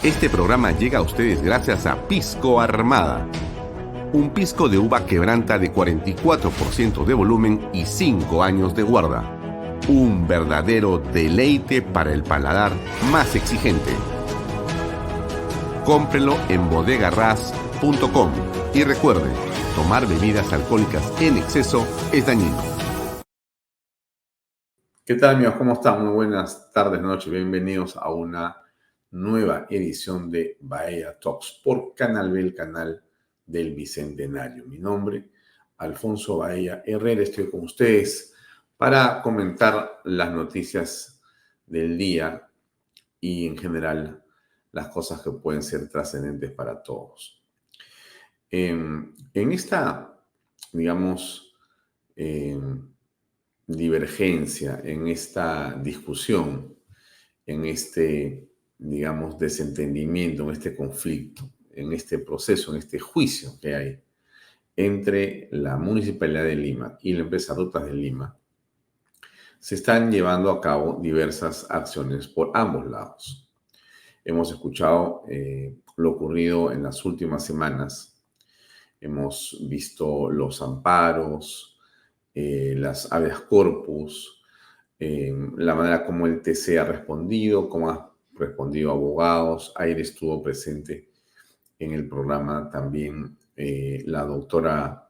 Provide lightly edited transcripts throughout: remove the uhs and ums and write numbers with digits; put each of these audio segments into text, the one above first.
Este programa llega a ustedes gracias a Pisco Armada. Un pisco de uva quebranta de 44% de volumen y 5 años de guarda. Un verdadero deleite para el paladar más exigente. Cómprelo en bodegarras.com y recuerde, tomar bebidas alcohólicas en exceso es dañino. ¿Qué tal, amigos? ¿Cómo están? Muy buenas tardes, noches. Bienvenidos a una nueva edición de Bahía Talks por Canal B, el canal del Bicentenario. Mi nombre, Alfonso Bahía Herrera. Estoy con ustedes para comentar las noticias del día y, en general, las cosas que pueden ser trascendentes para todos. En esta, digamos, divergencia, en esta discusión, en este, digamos, desentendimiento, en este conflicto, en este proceso, en este juicio que hay entre la Municipalidad de Lima y la empresa Rutas de Lima, se están llevando a cabo diversas acciones por ambos lados. Hemos escuchado lo ocurrido en las últimas semanas. Hemos visto los amparos, las habeas corpus, la manera como el TC ha respondido, cómo ha respondido abogados. Ayer estuvo presente en el programa también la doctora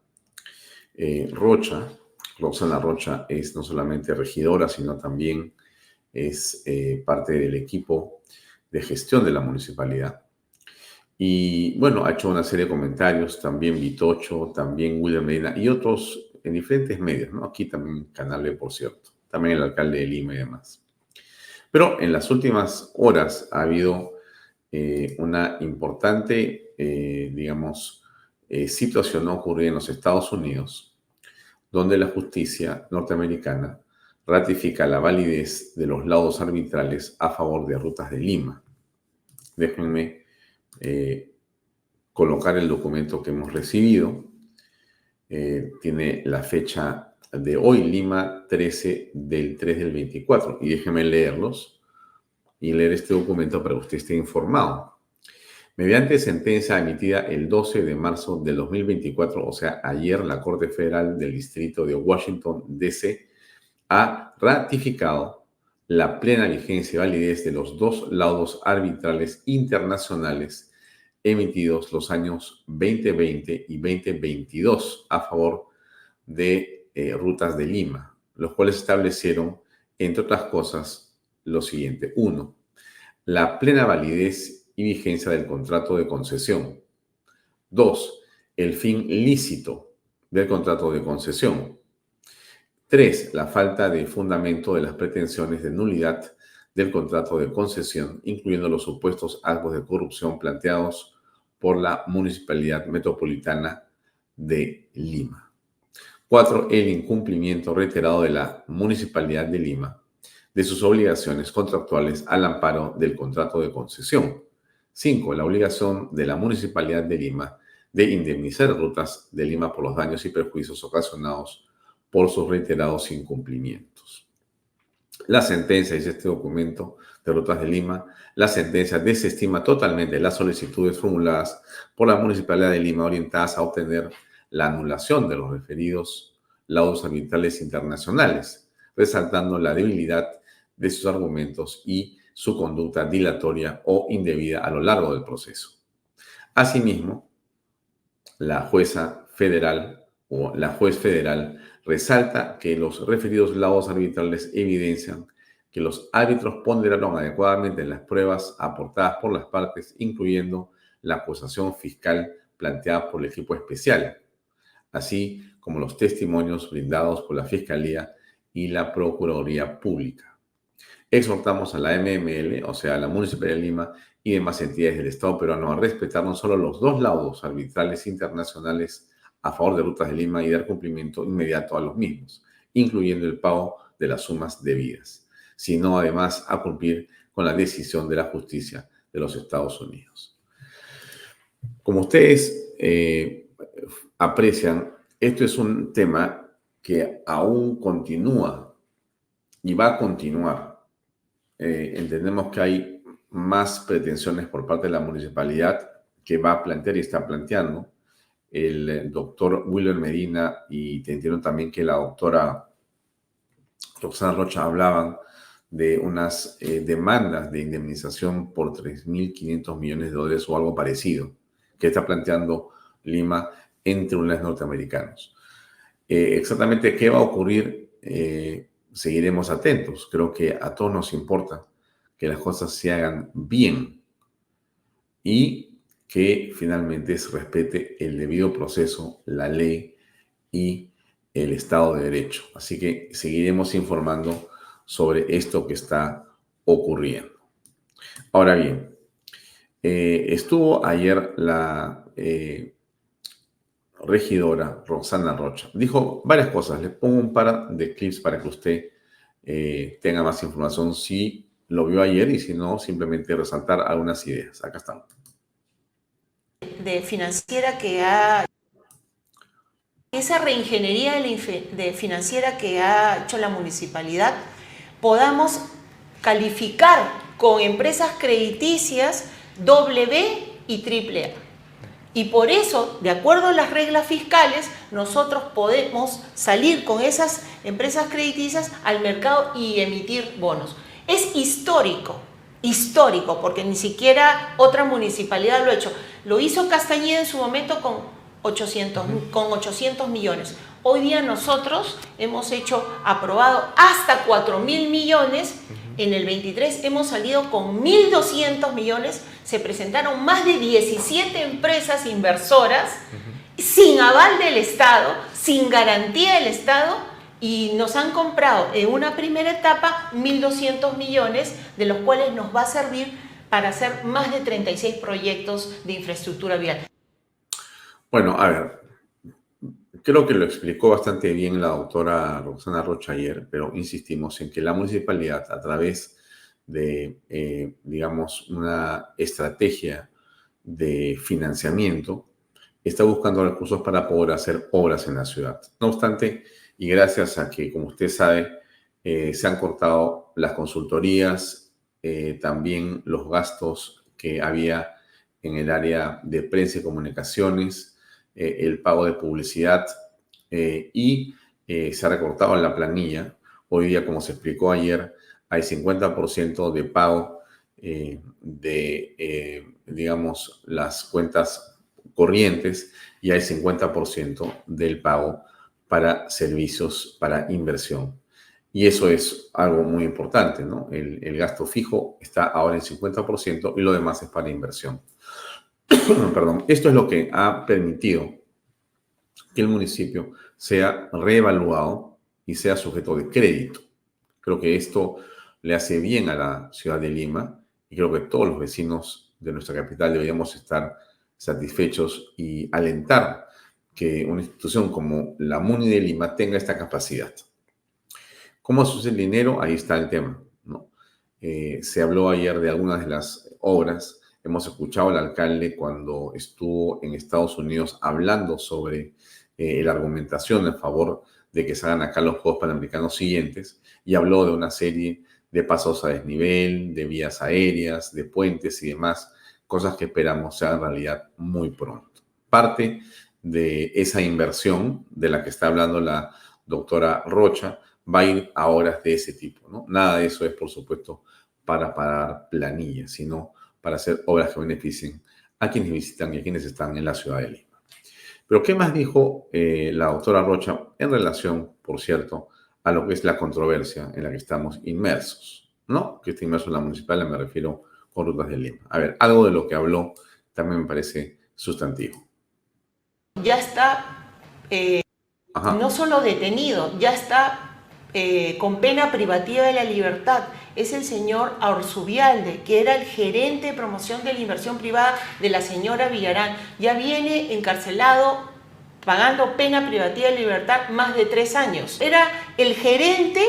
Rocha. Roxana Rocha es no solamente regidora, sino también es parte del equipo de gestión de la municipalidad. Y bueno, ha hecho una serie de comentarios, también Vitocho, también William Medina y otros en diferentes medios, ¿no? Aquí también Canal B, por cierto, también el alcalde de Lima y demás. Pero en las últimas horas ha habido una importante, digamos, situación ocurrida en los Estados Unidos, donde la justicia norteamericana ratifica la validez de los laudos arbitrales a favor de Rutas de Lima. Déjenme colocar el documento que hemos recibido. Tiene la fecha de hoy, Lima 13 del 3 del 24. Y déjenme leerlos y leer este documento para que usted esté informado. Mediante sentencia emitida el 12 de marzo del 2024, o sea, ayer, la Corte Federal del Distrito de Washington, D.C., ha ratificado la plena vigencia y validez de los dos laudos arbitrales internacionales emitidos los años 2020 y 2022 a favor de Rutas de Lima, los cuales establecieron, entre otras cosas, lo siguiente. 1. La plena validez y vigencia del contrato de concesión. 2. El fin lícito del contrato de concesión. 3. La falta de fundamento de las pretensiones de nulidad del contrato de concesión, incluyendo los supuestos actos de corrupción planteados por la Municipalidad Metropolitana de Lima. 4. El incumplimiento reiterado de la Municipalidad de Lima de sus obligaciones contractuales al amparo del contrato de concesión. 5. La obligación de la Municipalidad de Lima de indemnizar Rutas de Lima por los daños y perjuicios ocasionados por sus reiterados incumplimientos. La sentencia, dice este documento de Rutas de Lima, la sentencia desestima totalmente las solicitudes formuladas por la Municipalidad de Lima orientadas a obtener la anulación de los referidos laudos arbitrales internacionales, resaltando la debilidad de sus argumentos y su conducta dilatoria o indebida a lo largo del proceso. Asimismo, la jueza federal o la juez federal resalta que los referidos laudos arbitrales evidencian que los árbitros ponderaron adecuadamente las pruebas aportadas por las partes, incluyendo la acusación fiscal planteada por el equipo especial, así como los testimonios brindados por la Fiscalía y la Procuraduría Pública. Exhortamos a la MML, o sea, a la Municipalidad de Lima y demás entidades del Estado peruano a respetar no solo los dos laudos arbitrales internacionales a favor de Rutas de Lima y dar cumplimiento inmediato a los mismos, incluyendo el pago de las sumas debidas, sino además a cumplir con la decisión de la justicia de los Estados Unidos. Como ustedes aprecian, esto es un tema que aún continúa y va a continuar. Entendemos que hay más pretensiones por parte de la municipalidad que va a plantear y está planteando. El doctor Wilber Medina y te entiendo también que la doctora Roxana Rocha hablaban de unas demandas de indemnización por 3.500 millones de dólares o algo parecido que está planteando Lima en tribunales norteamericanos. Exactamente qué va a ocurrir, seguiremos atentos. Creo que a todos nos importa que las cosas se hagan bien y que finalmente se respete el debido proceso, la ley y el Estado de Derecho. Así que seguiremos informando sobre esto que está ocurriendo. Ahora bien, estuvo ayer la regidora Roxana Rocha. Dijo varias cosas. Le pongo un par de clips para que usted tenga más información si lo vio ayer y si no, simplemente resaltar algunas ideas. Acá están. De financiera que ha... Esa reingeniería de financiera que ha hecho la municipalidad, podamos calificar con empresas crediticias B y AAA. Y por eso, de acuerdo a las reglas fiscales, nosotros podemos salir con esas empresas crediticias al mercado y emitir bonos. Es histórico, porque ni siquiera otra municipalidad lo ha hecho. Lo hizo Castañeda en su momento con 800 millones. Hoy día nosotros hemos aprobado hasta 4.000 millones. En el 23 hemos salido con 1.200 millones. Se presentaron más de 17 empresas inversoras sin aval del Estado, sin garantía del Estado, y nos han comprado en una primera etapa 1.200 millones, de los cuales nos va a servir para hacer más de 36 proyectos de infraestructura vial. Bueno, a ver, creo que lo explicó bastante bien la doctora Roxana Rocha ayer, pero insistimos en que la municipalidad, a través de, digamos, una estrategia de financiamiento, está buscando recursos para poder hacer obras en la ciudad. No obstante, y gracias a que, como usted sabe, se han cortado las consultorías, también los gastos que había en el área de prensa y comunicaciones, el pago de publicidad y se ha recortado en la planilla. Hoy día, como se explicó ayer, hay 50% de pago digamos, las cuentas corrientes y hay 50% del pago para servicios, para inversión. Y eso es algo muy importante, ¿no? El gasto fijo está ahora en 50% y lo demás es para inversión. Perdón. Esto es lo que ha permitido que el municipio sea reevaluado y sea sujeto de crédito. Creo que esto le hace bien a la ciudad de Lima y creo que todos los vecinos de nuestra capital deberíamos estar satisfechos y alentar que una institución como la MUNI de Lima tenga esta capacidad. ¿Cómo se usa el dinero? Ahí está el tema, ¿no? Se habló ayer de algunas de las obras. Hemos escuchado al alcalde cuando estuvo en Estados Unidos hablando sobre la argumentación en favor de que se hagan acá los Juegos Panamericanos siguientes y habló de una serie de pasos a desnivel, de vías aéreas, de puentes y demás, cosas que esperamos se hagan realidad muy pronto. Parte de esa inversión de la que está hablando la doctora Rocha va a ir a obras de ese tipo, ¿no? Nada de eso es, por supuesto, para pagar planillas, sino para hacer obras que beneficien a quienes visitan y a quienes están en la ciudad de Lima. Pero, ¿qué más dijo la doctora Rocha en relación, por cierto, a lo que es la controversia en la que estamos inmersos? ¿No? Que está inmerso en la municipal, me refiero con Rutas de Lima. A ver, algo de lo que habló también me parece sustantivo. Ya está, no solo detenido, ya está con pena privativa de la libertad. Es el señor Arzubialde, que era el gerente de promoción de la inversión privada de la señora Villarán. Ya viene encarcelado, pagando pena privativa de libertad más de 3 años. Era el gerente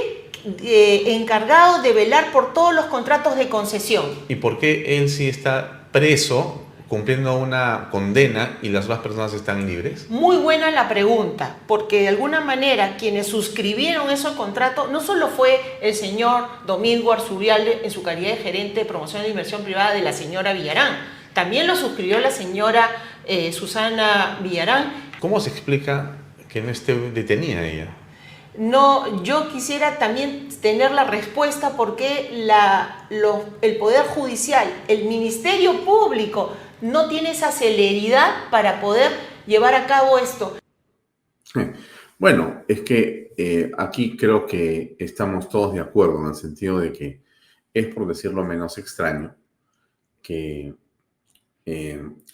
encargado de velar por todos los contratos de concesión. ¿Y por qué él sí está preso cumpliendo una condena y las otras personas están libres? Muy buena la pregunta, porque de alguna manera quienes suscribieron esos contratos no solo fue el señor Domingo Arzurrialde en su calidad de gerente de promoción de inversión privada de la señora Villarán, también lo suscribió la señora Susana Villarán. ¿Cómo se explica que no esté detenida ella? No, yo quisiera también tener la respuesta por qué el Poder Judicial, el Ministerio Público, no tiene esa celeridad para poder llevar a cabo esto. Bueno, es que aquí creo que estamos todos de acuerdo en el sentido de que es, por decirlo menos, extraño que,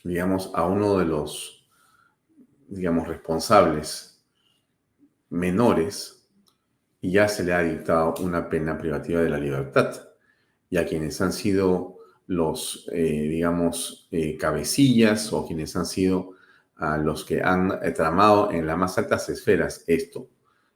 digamos, a uno de los, digamos, responsables menores ya se le ha dictado una pena privativa de la libertad, y a quienes han sido los, digamos, cabecillas o quienes han sido a los que han tramado en las más altas esferas esto,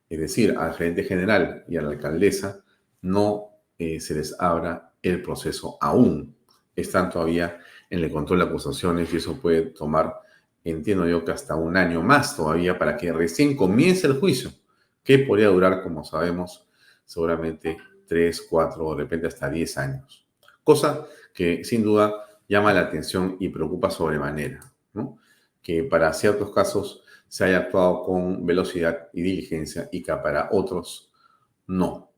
es decir, al gerente general y a la alcaldesa, no se les abra el proceso aún. Están todavía en el control de acusaciones y eso puede tomar, entiendo yo, que hasta un año más todavía para que recién comience el juicio, que podría durar, como sabemos, seguramente 3, 4 o de repente hasta 10 años. Cosa que sin duda llama la atención y preocupa sobremanera, ¿no? Que para ciertos casos se haya actuado con velocidad y diligencia y que para otros no.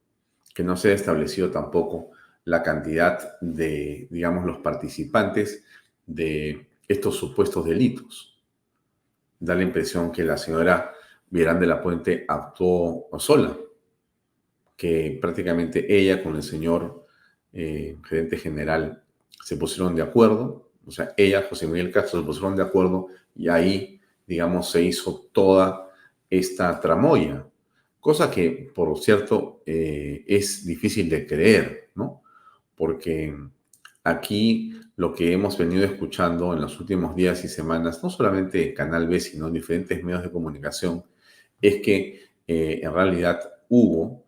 Que no se haya establecido tampoco la cantidad de, digamos, los participantes de estos supuestos delitos. Da la impresión que la señora Villarán de la Puente actuó sola, que prácticamente ella con el señor gerente general se pusieron de acuerdo, o sea, ella, José Miguel Castro, se pusieron de acuerdo y ahí, digamos, se hizo toda esta tramoya, cosa que, por cierto, es difícil de creer, ¿no? Porque aquí lo que hemos venido escuchando en los últimos días y semanas, no solamente Canal B, sino en diferentes medios de comunicación, es que en realidad hubo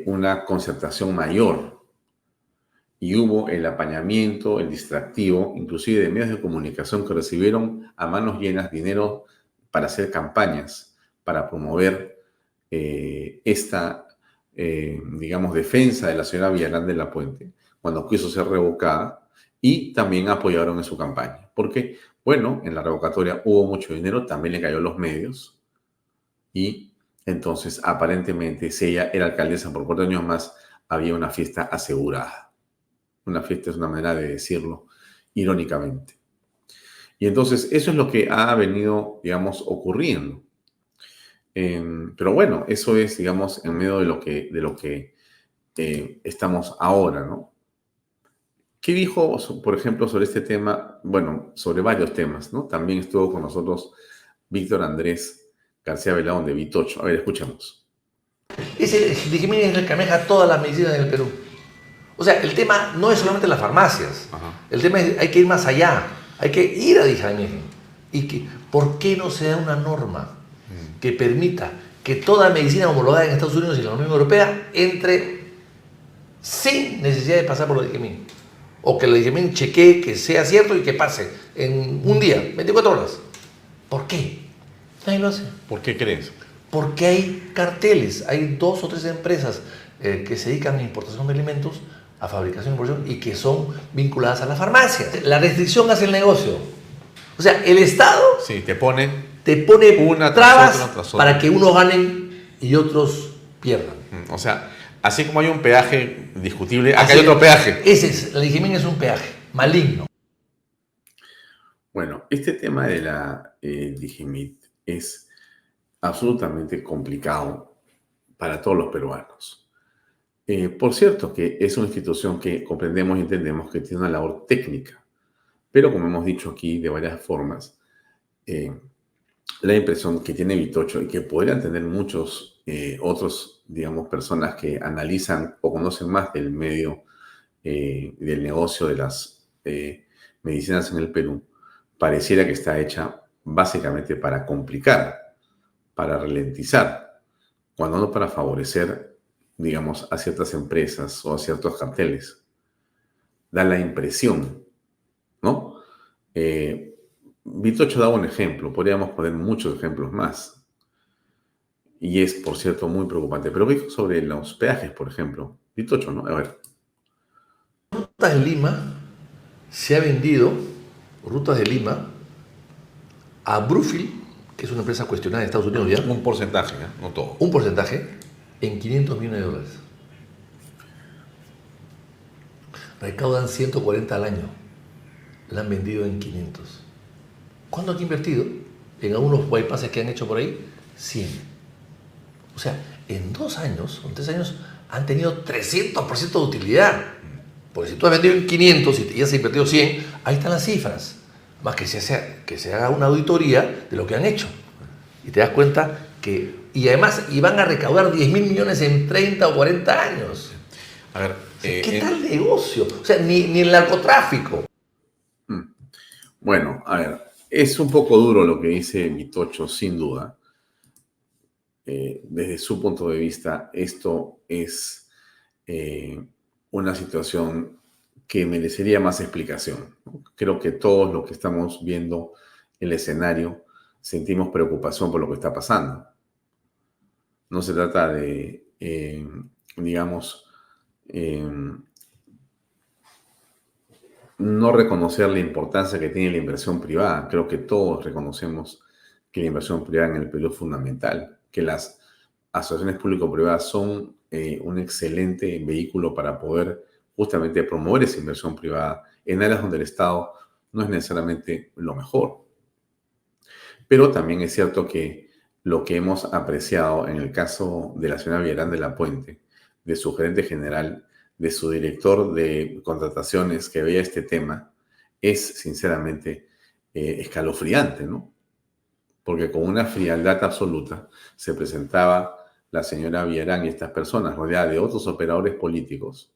una concertación mayor y hubo el apañamiento, el distractivo, inclusive de medios de comunicación que recibieron a manos llenas dinero para hacer campañas, para promover esta, digamos, defensa de la señora Villarán de la Puente, cuando quiso ser revocada, y también apoyaron en su campaña. Porque, bueno, en la revocatoria hubo mucho dinero, también le cayó a los medios, y entonces, aparentemente, si ella era alcaldesa por 4 años más, había una fiesta asegurada. Una fiesta es una manera de decirlo irónicamente. Y entonces, eso es lo que ha venido, digamos, ocurriendo. Pero bueno, eso es, digamos, en medio de lo que estamos ahora, ¿no? ¿Qué dijo, por ejemplo, sobre este tema? Bueno, sobre varios temas, ¿no? También estuvo con nosotros Víctor Andrés García Velarde de Vitocho. A ver, escuchemos. Ese Digimin es el que maneja toda la medicina en el Perú. O sea, el tema no es solamente las farmacias. Ajá. El tema es hay que ir más allá. Hay que ir a Digimin. Y que, ¿por qué no se da una norma que permita que toda medicina homologada en Estados Unidos y la Unión Europea entre sin necesidad de pasar por la Digimin? O que la Digimin chequee que sea cierto y que pase en un día, 24 horas. ¿Por qué? Nadie lo hace. ¿Por qué crees? Porque hay carteles, hay 2 o 3 empresas que se dedican a importación de alimentos, a fabricación y importación, y que son vinculadas a la farmacia. La restricción hace el negocio. O sea, el Estado Sí, te pone una tras trabas otra. para que unos ganen y otros pierdan. O sea, así como hay un peaje discutible, acá Así hay otro peaje. La Digimin es un peaje maligno. Bueno, este tema de la Digimit es absolutamente complicado para todos los peruanos. Por cierto, que es una institución que comprendemos y entendemos que tiene una labor técnica, pero como hemos dicho aquí de varias formas, la impresión que tiene Vitocho y que podrían tener muchos otros, digamos, personas que analizan o conocen más del medio del negocio de las medicinas en el Perú, pareciera que está hecha básicamente para complicar, para ralentizar, cuando no para favorecer, digamos, a ciertas empresas o a ciertos carteles. Da la impresión, ¿no? Vitocho daba un ejemplo, podríamos poner muchos ejemplos más. Y es, por cierto, muy preocupante. Pero ¿qué dijo sobre los peajes, por ejemplo? Vitocho, ¿no? A ver. Rutas de Lima se ha vendido, Rutas de Lima, a Brookfield, que es una empresa cuestionada en Estados Unidos ya, Un porcentaje, ¿eh? No todo. un porcentaje, en $500 millones. Recaudan 140 al año. La han vendido en 500. ¿Cuánto han invertido? En algunos bypasses que han hecho por ahí, 100. O sea, en 2 años, o en 3 años, han tenido 300% de utilidad. Porque si tú has vendido en 500 y ya se ha invertido 100, ahí están las cifras. Más que se haga una auditoría de lo que han hecho. Y te das cuenta que... Y además, van a recaudar 10.000 millones en 30 o 40 años. A ver, O sea, ¿qué tal negocio? O sea, ni el narcotráfico. Bueno, a ver, es un poco duro lo que dice Vitocho, sin duda. Desde su punto de vista, esto es una situación que merecería más explicación, ¿no? Creo que todos los que estamos viendo el escenario sentimos preocupación por lo que está pasando. No se trata de, digamos, no reconocer la importancia que tiene la inversión privada. Creo que todos reconocemos que la inversión privada en el Perú es fundamental, que las asociaciones público-privadas son un excelente vehículo para poder justamente promover esa inversión privada en áreas donde el Estado no es necesariamente lo mejor. Pero también es cierto que lo que hemos apreciado en el caso de la señora Villarán de la Puente, de su gerente general, de su director de contrataciones que veía este tema, es sinceramente escalofriante, ¿no? Porque con una frialdad absoluta se presentaba la señora Villarán y estas personas rodeadas de otros operadores políticos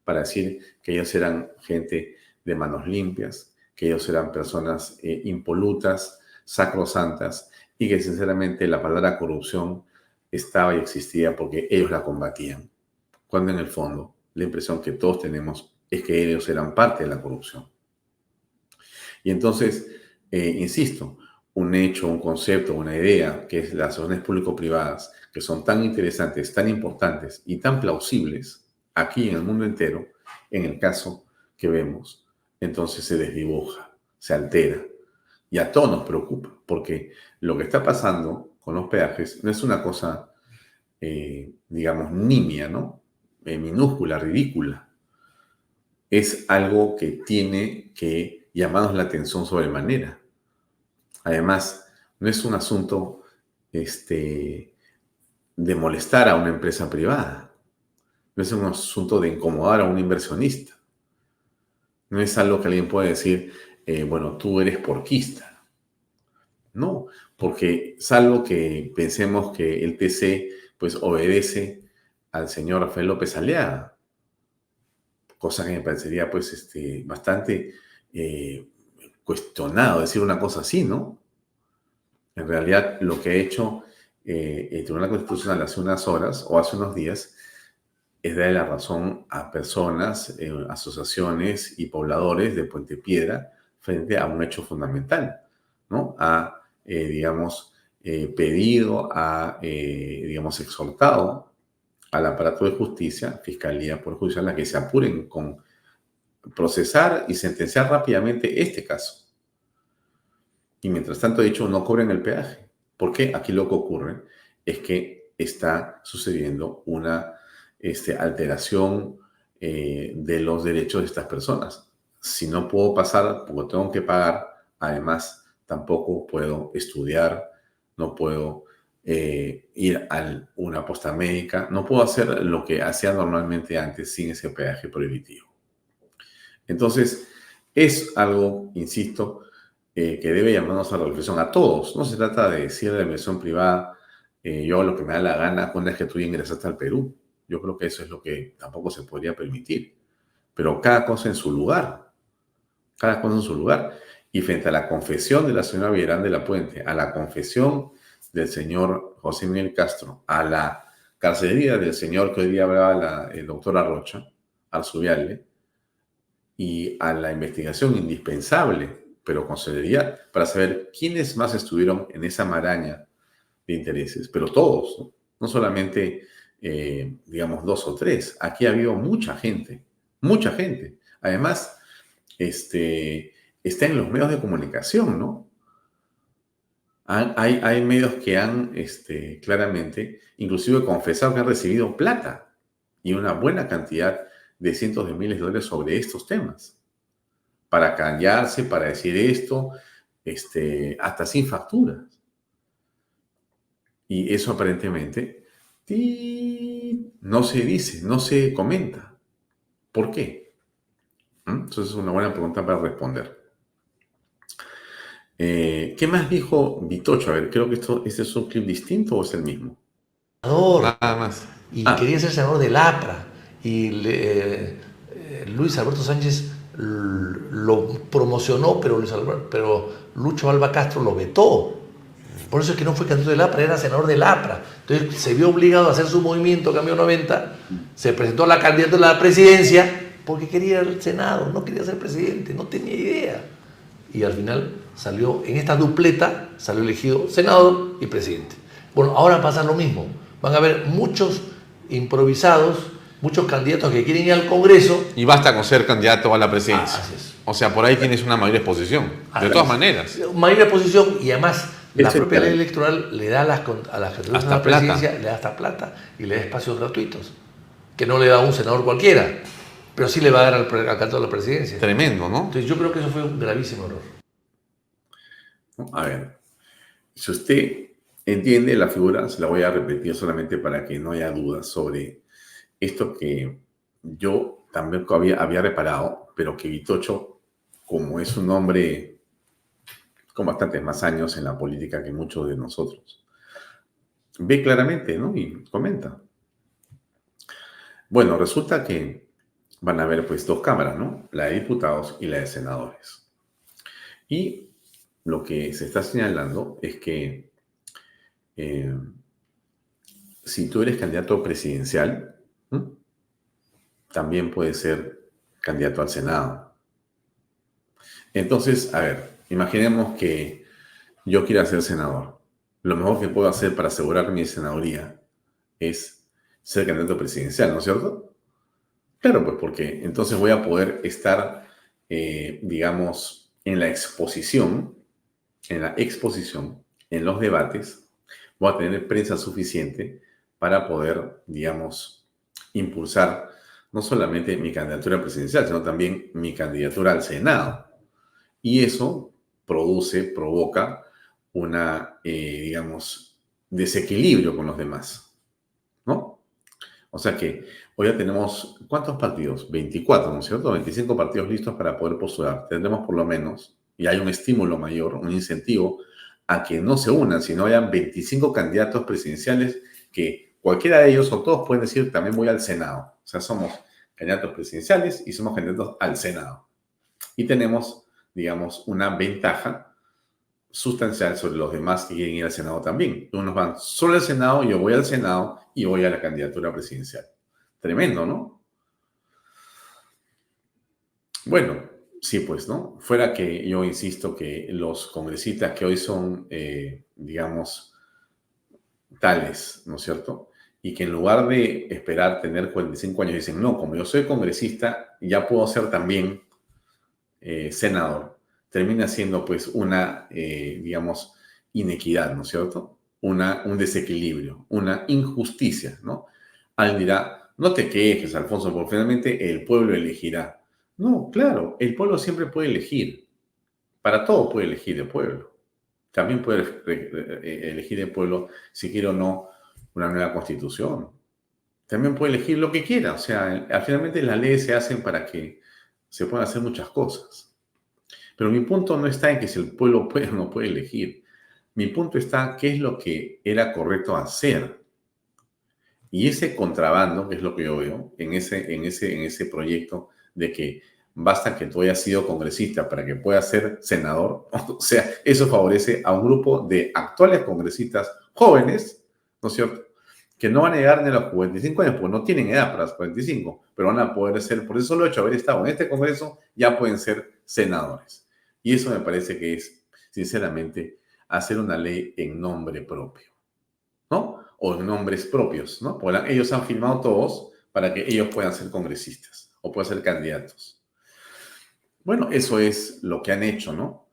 para decir que ellos eran gente de manos limpias, que ellos eran personas impolutas, sacrosantas, y que sinceramente la palabra corrupción estaba y existía porque ellos la combatían. Cuando en el fondo la impresión que todos tenemos es que ellos eran parte de la corrupción. Y entonces, insisto, un hecho, un concepto, una idea, que es las asociaciones público-privadas, que son tan interesantes, tan importantes y tan plausibles aquí en el mundo entero, en el caso que vemos, entonces se desdibuja, se altera. Y a todos nos preocupa, porque lo que está pasando con los peajes no es una cosa, digamos, nimia, ¿no? Minúscula, ridícula. Es algo que tiene que llamarnos la atención sobremanera. Además, no es un asunto de molestar a una empresa privada. No es un asunto de incomodar a un inversionista. No es algo que alguien puede decir, bueno, tú eres porquista. No, porque salvo que pensemos que el TC pues obedece al señor Rafael López Aliaga, cosa que me parecería pues bastante cuestionado decir una cosa así, ¿no? En realidad lo que ha hecho el Tribunal Constitucional hace unas horas o hace unos días es darle la razón a personas, asociaciones y pobladores de Puente Piedra frente a un hecho fundamental, ¿no? Ha, digamos, pedido, ha, digamos, exhortado al aparato de justicia, Fiscalía Poder Judicial, a que se apuren con procesar y sentenciar rápidamente este caso. Y mientras tanto, he dicho, no cobren el peaje. Porque aquí lo que ocurre es que está sucediendo una alteración de los derechos de estas personas. Si no puedo pasar porque tengo que pagar, además tampoco puedo estudiar, no puedo ir a una posta médica, no puedo hacer lo que hacía normalmente antes sin ese peaje prohibitivo. Entonces, es algo, insisto, que debe llamarnos a la reflexión a todos. No se trata de decir de la inversión privada, yo hago lo que me da la gana cuando es que tú ingresaste al Perú. Yo creo que eso es lo que tampoco se podría permitir. Pero cada cosa en su lugar. Cada cosa en su lugar. Y frente a la confesión de la señora Villarán de la Puente, a la confesión del señor José Miguel Castro, a la carcelería del señor que hoy día hablaba el doctor Arrocha, Arzubiale, y a la investigación indispensable pero con celeridad, para saber quiénes más estuvieron en esa maraña de intereses, pero todos, ¿no? No solamente, digamos, 2 o 3. Aquí ha habido mucha gente, mucha gente. Además, está en los medios de comunicación, ¿no? Hay medios que han claramente, inclusive confesado que han recibido plata y una buena cantidad de cientos de miles de dólares sobre estos temas, para callarse, para decir esto, hasta sin facturas. Y eso aparentemente no se dice, no se comenta. ¿Por qué? Entonces es una buena pregunta para responder. ¿Qué más dijo Vitocho? A ver, creo que ¿este es un clip distinto o es el mismo? Nada más. Y quería ser senador del APRA. Y Luis Alberto Sánchez lo promocionó, pero Lucho Alba Castro lo vetó. Por eso es que no fue candidato del APRA, era senador del APRA. Entonces se vio obligado a hacer su movimiento Cambio 90, se presentó a la candidatura a la presidencia porque quería el Senado, no quería ser presidente, no tenía idea. Y al final salió, en esta dupleta, salió elegido senador y presidente. Bueno, ahora pasa lo mismo. Van a haber muchos improvisados, muchos candidatos que quieren ir al Congreso. Y basta con ser candidato a la presidencia. Así es. O sea, por ahí tienes una mayor exposición. De todas maneras. Mayor exposición y además la propia ley electoral le da a las candidaturas a la presidencia, le da hasta plata y le da espacios gratuitos. Que no le da a un senador cualquiera, pero sí le va a dar al candidato a la presidencia. Tremendo, ¿no? Entonces yo creo que eso fue un gravísimo error. A ver, si usted entiende la figura, se la voy a repetir solamente para que no haya dudas sobre esto que yo también había reparado, pero que Vitocho, como es un hombre con bastantes más años en la política que muchos de nosotros, ve claramente, ¿no? Y comenta. Bueno, resulta que van a haber pues 2 cámaras, ¿no? La de diputados y la de senadores. Y lo que se está señalando es que si tú eres candidato presidencial, también puedes ser candidato al Senado. Entonces, a ver, imaginemos que yo quiera ser senador. Lo mejor que puedo hacer para asegurar mi senaduría es ser candidato presidencial, ¿no es cierto? Claro, pues porque entonces voy a poder estar, digamos, en la exposición, en los debates, voy a tener prensa suficiente para poder, digamos, impulsar no solamente mi candidatura presidencial, sino también mi candidatura al Senado. Y eso provoca una, digamos, desequilibrio con los demás, ¿no? O sea que hoy ya tenemos, ¿cuántos partidos? 24, ¿no es cierto? 25 partidos listos para poder postular. Tendremos por lo menos, y hay un estímulo mayor, un incentivo, a que no se unan, sino hayan 25 candidatos presidenciales que cualquiera de ellos o todos pueden decir, también voy al Senado. O sea, somos candidatos presidenciales y somos candidatos al Senado. Y tenemos, digamos, una ventaja sustancial sobre los demás que quieren ir al Senado también. Unos van solo al Senado, yo voy al Senado y voy a la candidatura presidencial. Tremendo, ¿no? Bueno, sí, pues, ¿no? Fuera que yo insisto que los congresistas que hoy son, digamos, tales, ¿no es cierto? Y que en lugar de esperar tener 45 años dicen, no, como yo soy congresista, ya puedo ser también senador. Termina siendo pues una, digamos, inequidad, ¿no es cierto? Un desequilibrio, una injusticia, ¿no? Alguien dirá, no te quejes, Alfonso, porque finalmente el pueblo elegirá. No, claro, el pueblo siempre puede elegir. Para todo puede elegir el pueblo. También puede elegir el pueblo, si quiere o no, una nueva constitución. También puede elegir lo que quiera. O sea, finalmente las leyes se hacen para que se puedan hacer muchas cosas. Pero mi punto no está en que si el pueblo puede o no puede elegir. Mi punto está qué es lo que era correcto hacer. Y ese contrabando, que es lo que yo veo, en ese proyecto de que basta que tú hayas sido congresista para que puedas ser senador, o sea, eso favorece a un grupo de actuales congresistas jóvenes, ¿no es cierto?, que no van a llegar ni a los 45 años, porque no tienen edad para los 45, pero van a poder ser, por eso solo hecho haber estado en este congreso, ya pueden ser senadores. Y eso me parece que es, sinceramente, hacer una ley en nombre propio, ¿no? O en nombres propios, ¿no? Porque ellos han firmado todos para que ellos puedan ser congresistas o puedan ser candidatos. Bueno, eso es lo que han hecho, ¿no?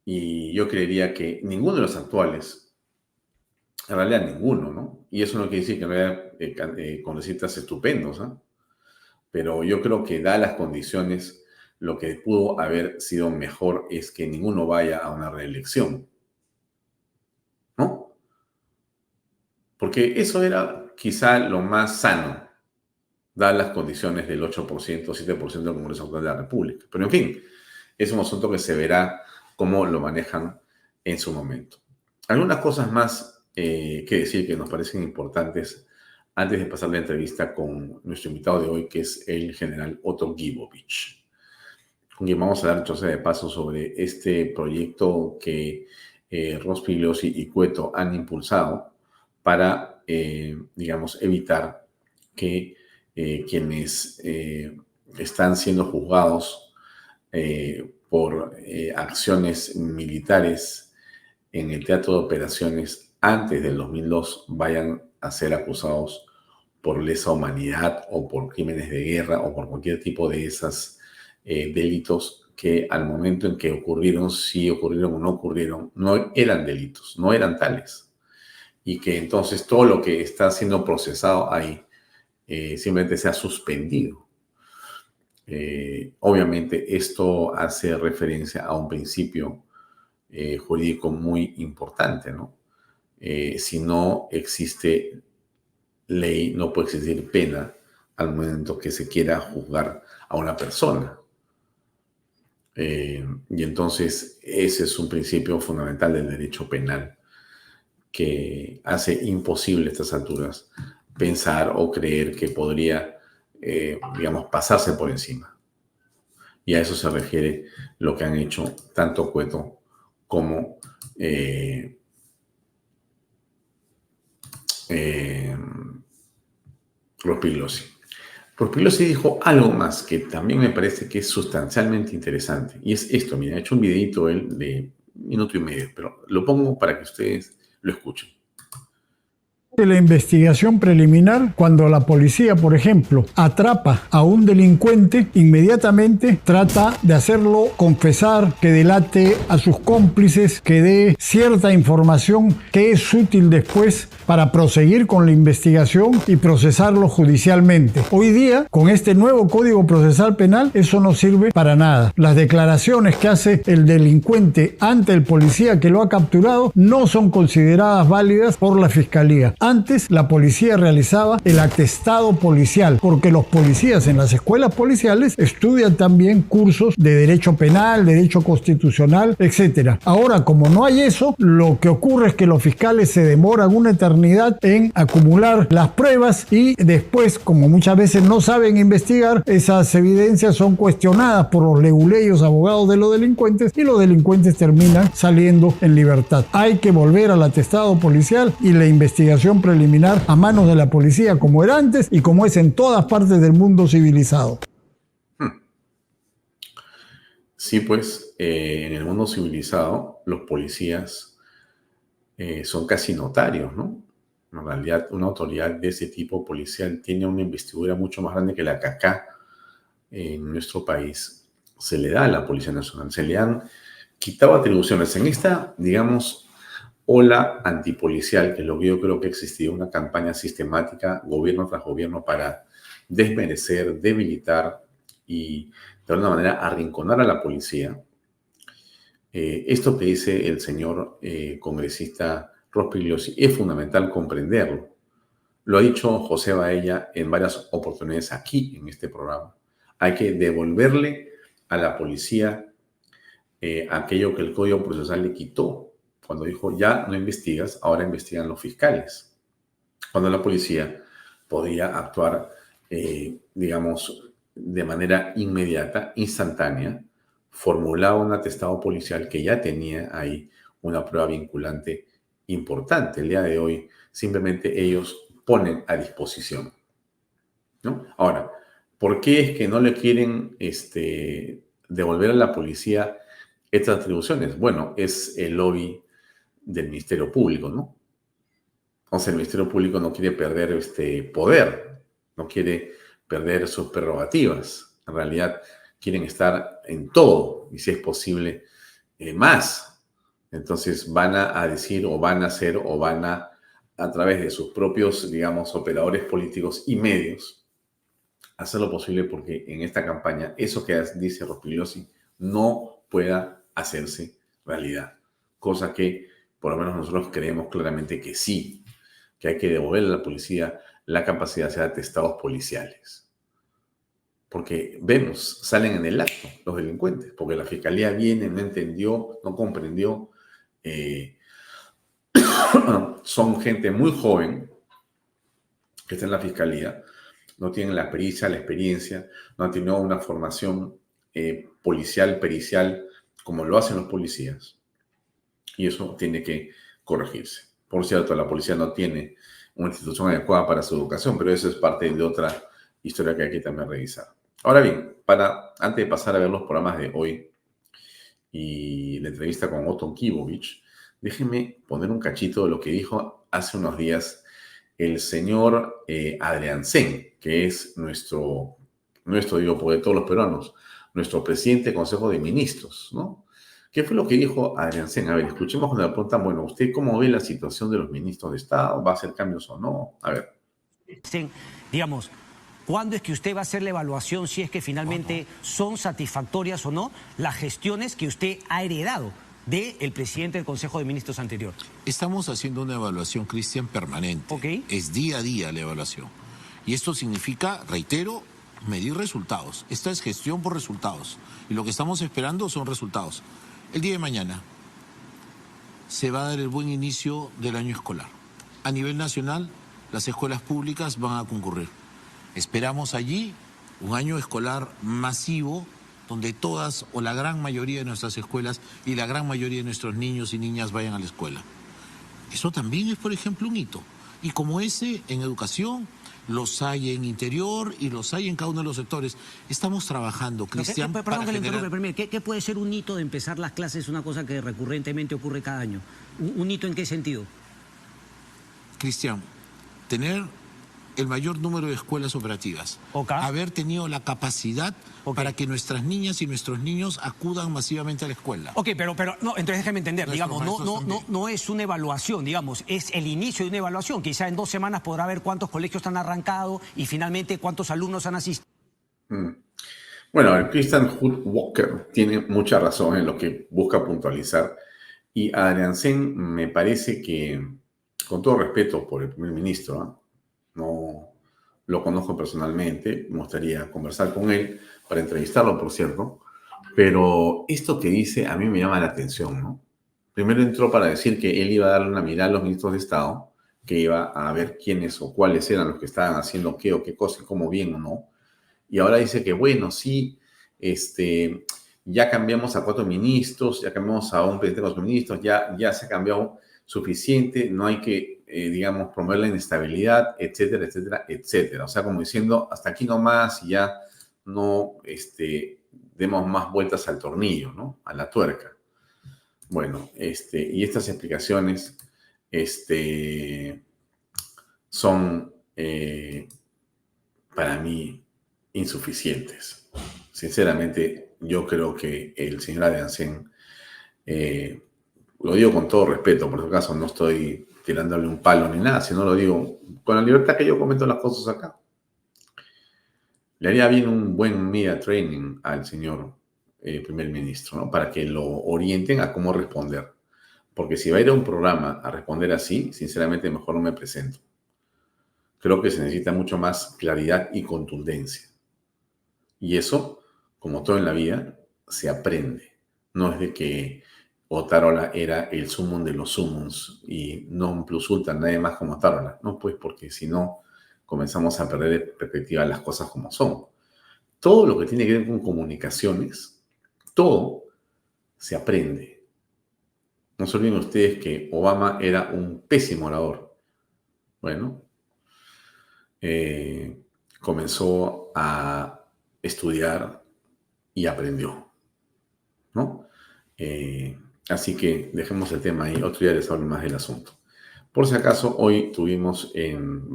Y yo creería que ninguno de los actuales, en realidad ninguno, ¿no? Y eso no quiere decir que no haya congresistas estupendos, ¿no? Pero yo creo que, dadas las condiciones, lo que pudo haber sido mejor es que ninguno vaya a una reelección, ¿no? Porque eso era quizá lo más sano, dadas las condiciones del 8%, 7% del Congreso Actual de la República. Pero en fin, es un asunto que se verá cómo lo manejan en su momento. Algunas cosas más que decir que nos parecen importantes antes de pasar la entrevista con nuestro invitado de hoy, que es el general Otto Gibovich, con quien vamos a dar choza de paso sobre este proyecto que Rospigliosi y Cueto han impulsado para, digamos, evitar que quienes están siendo juzgados por acciones militares en el teatro de operaciones antes del 2002 vayan a ser acusados por lesa humanidad o por crímenes de guerra o por cualquier tipo de esos delitos que al momento en que ocurrieron, si ocurrieron o no ocurrieron, no eran delitos, no eran tales. Y que entonces todo lo que está siendo procesado ahí simplemente se ha suspendido. Obviamente esto hace referencia a un principio jurídico muy importante, ¿no? Si no existe ley, no puede existir pena al momento que se quiera juzgar a una persona. Y entonces ese es un principio fundamental del derecho penal que hace imposible a estas alturas pensar o creer que podría, digamos, pasarse por encima. Y a eso se refiere lo que han hecho tanto Cueto como Rospigliosi. Rospigliosi dijo algo más que también me parece que es sustancialmente interesante. Y es esto, mira, he hecho un videito él de 1 minuto y medio, pero lo pongo para que ustedes lo escuchen. De la investigación preliminar, cuando la policía, por ejemplo, atrapa a un delincuente, inmediatamente trata de hacerlo confesar, que delate a sus cómplices, que dé cierta información que es útil después para proseguir con la investigación y procesarlo judicialmente. Hoy día, con este nuevo Código Procesal Penal, eso no sirve para nada. Las declaraciones que hace el delincuente ante el policía que lo ha capturado no son consideradas válidas por la Fiscalía. Antes la policía realizaba el atestado policial, porque los policías en las escuelas policiales estudian también cursos de derecho penal, derecho constitucional, etc. Ahora, como no hay eso, lo que ocurre es que los fiscales se demoran una eternidad en acumular las pruebas y después, como muchas veces no saben investigar, esas evidencias son cuestionadas por los leguleyos abogados de los delincuentes y los delincuentes terminan saliendo en libertad. Hay que volver al atestado policial y la investigación preliminar a manos de la policía, como era antes y como es en todas partes del mundo civilizado. Sí, pues en el mundo civilizado los policías son casi notarios, ¿no? En realidad, una autoridad de ese tipo policial tiene una investidura mucho más grande que la que acá en nuestro país se le da a la Policía Nacional. Se le han quitado atribuciones. En esta, digamos, ola antipolicial, que es lo que yo creo que ha existido, una campaña sistemática, gobierno tras gobierno, para desmerecer, debilitar y de alguna manera arrinconar a la policía. Esto que dice el señor congresista Rospigliosi es fundamental comprenderlo. Lo ha dicho José Baella en varias oportunidades aquí en este programa. Hay que devolverle a la policía aquello que el Código Procesal le quitó. Cuando dijo, ya no investigas, ahora investigan los fiscales. Cuando la policía podía actuar, digamos, de manera inmediata, instantánea, formulaba un atestado policial que ya tenía ahí una prueba vinculante importante. El día de hoy, simplemente ellos ponen a disposición, ¿no? Ahora, ¿por qué es que no le quieren devolver a la policía estas atribuciones? Bueno, es el lobby del Ministerio Público, ¿no? Entonces el Ministerio Público no quiere perder poder, no quiere perder sus prerrogativas. En realidad quieren estar en todo y si es posible más. Entonces van a decir o van a hacer o van a través de sus propios, digamos, operadores políticos y medios, hacer lo posible porque en esta campaña eso que dice Rospigliosi no pueda hacerse realidad. Cosa que por lo menos nosotros creemos claramente que sí, que hay que devolverle a la policía la capacidad de hacer atestados policiales. Porque vemos, salen en el acto los delincuentes, porque la fiscalía viene, no entendió, no comprendió. Son gente muy joven que está en la fiscalía, no tienen la pericia, la experiencia, no han tenido una formación policial, pericial, como lo hacen los policías. Y eso tiene que corregirse. Por cierto, la policía no tiene una institución adecuada para su educación, pero eso es parte de otra historia que hay que también revisar. Ahora bien, antes de pasar a ver los programas de hoy y la entrevista con Otto Kivovich, déjenme poner un cachito de lo que dijo hace unos días el señor Adriansen, que es nuestro, digo, porque todos los peruanos, nuestro presidente del Consejo de Ministros, ¿no? ¿Qué fue lo que dijo Adriansen? A ver, escuchemos cuando le preguntan, bueno, ¿usted cómo ve la situación de los ministros de Estado? ¿Va a hacer cambios o no? A ver. Digamos, ¿cuándo es que usted va a hacer la evaluación si es que finalmente son satisfactorias o no las gestiones que usted ha heredado del presidente del Consejo de Ministros anterior? Estamos haciendo una evaluación, Cristian, permanente. Ok. Es día a día la evaluación. Y esto significa, reitero, medir resultados. Esta es gestión por resultados. Y lo que estamos esperando son resultados. El día de mañana se va a dar el buen inicio del año escolar. A nivel nacional, las escuelas públicas van a concurrir. Esperamos allí un año escolar masivo donde todas o la gran mayoría de nuestras escuelas y la gran mayoría de nuestros niños y niñas vayan a la escuela. Eso también es, por ejemplo, un hito. Y como ese, en educación, los hay en interior y los hay en cada uno de los sectores. Estamos trabajando, Cristian, Perdón que le generar... interrumpa, ¿qué puede ser un hito de empezar las clases? Una cosa que recurrentemente ocurre cada año. ¿Un hito en qué sentido? Cristian, tener el mayor número de escuelas operativas. Okay. Haber tenido la capacidad para que nuestras niñas y nuestros niños acudan masivamente a la escuela. Ok, pero no, entonces déjeme entender, digamos, Nuestros no es una evaluación, digamos, es el inicio de una evaluación. Quizá en 2 semanas podrá ver cuántos colegios han arrancado y finalmente cuántos alumnos han asistido. Bueno, el Christian Hood Walker tiene mucha razón en lo que busca puntualizar. Y Adriansen me parece que, con todo respeto por el primer ministro, no lo conozco personalmente, me gustaría conversar con él para entrevistarlo, por cierto, pero esto que dice a mí me llama la atención, ¿no? Primero entró para decir que él iba a darle una mirada a los ministros de Estado, que iba a ver quiénes o cuáles eran los que estaban haciendo qué o qué cosa y cómo bien o no. Y ahora dice que, bueno, sí, ya cambiamos a 4 ministros, ya cambiamos a un presidente de los ministros, ya se ha cambiado suficiente, no hay que, digamos, promover la inestabilidad, etcétera, etcétera, etcétera. O sea, como diciendo, hasta aquí nomás y ya no demos más vueltas al tornillo, ¿no? A la tuerca. Bueno, y estas explicaciones son, para mí, insuficientes. Sinceramente, yo creo que el señor Adriansen, lo digo con todo respeto, por si acaso no estoy tirándole un palo ni nada, sino lo digo con la libertad que yo comento las cosas acá. Le haría bien un buen media training al señor primer ministro, ¿no? Para que lo orienten a cómo responder. Porque si va a ir a un programa a responder así, sinceramente mejor no me presento. Creo que se necesita mucho más claridad y contundencia. Y eso, como todo en la vida, se aprende. No es de que Otárola era el sumum de los sumums y non plus ultra, nadie más como Otárola. No, pues porque si no, comenzamos a perder de perspectiva las cosas como son. Todo lo que tiene que ver con comunicaciones, todo se aprende. No se olviden ustedes que Obama era un pésimo orador. Bueno, comenzó a estudiar y aprendió, ¿no? Así que dejemos el tema ahí, otro día les hablo más del asunto. Por si acaso, hoy tuvimos en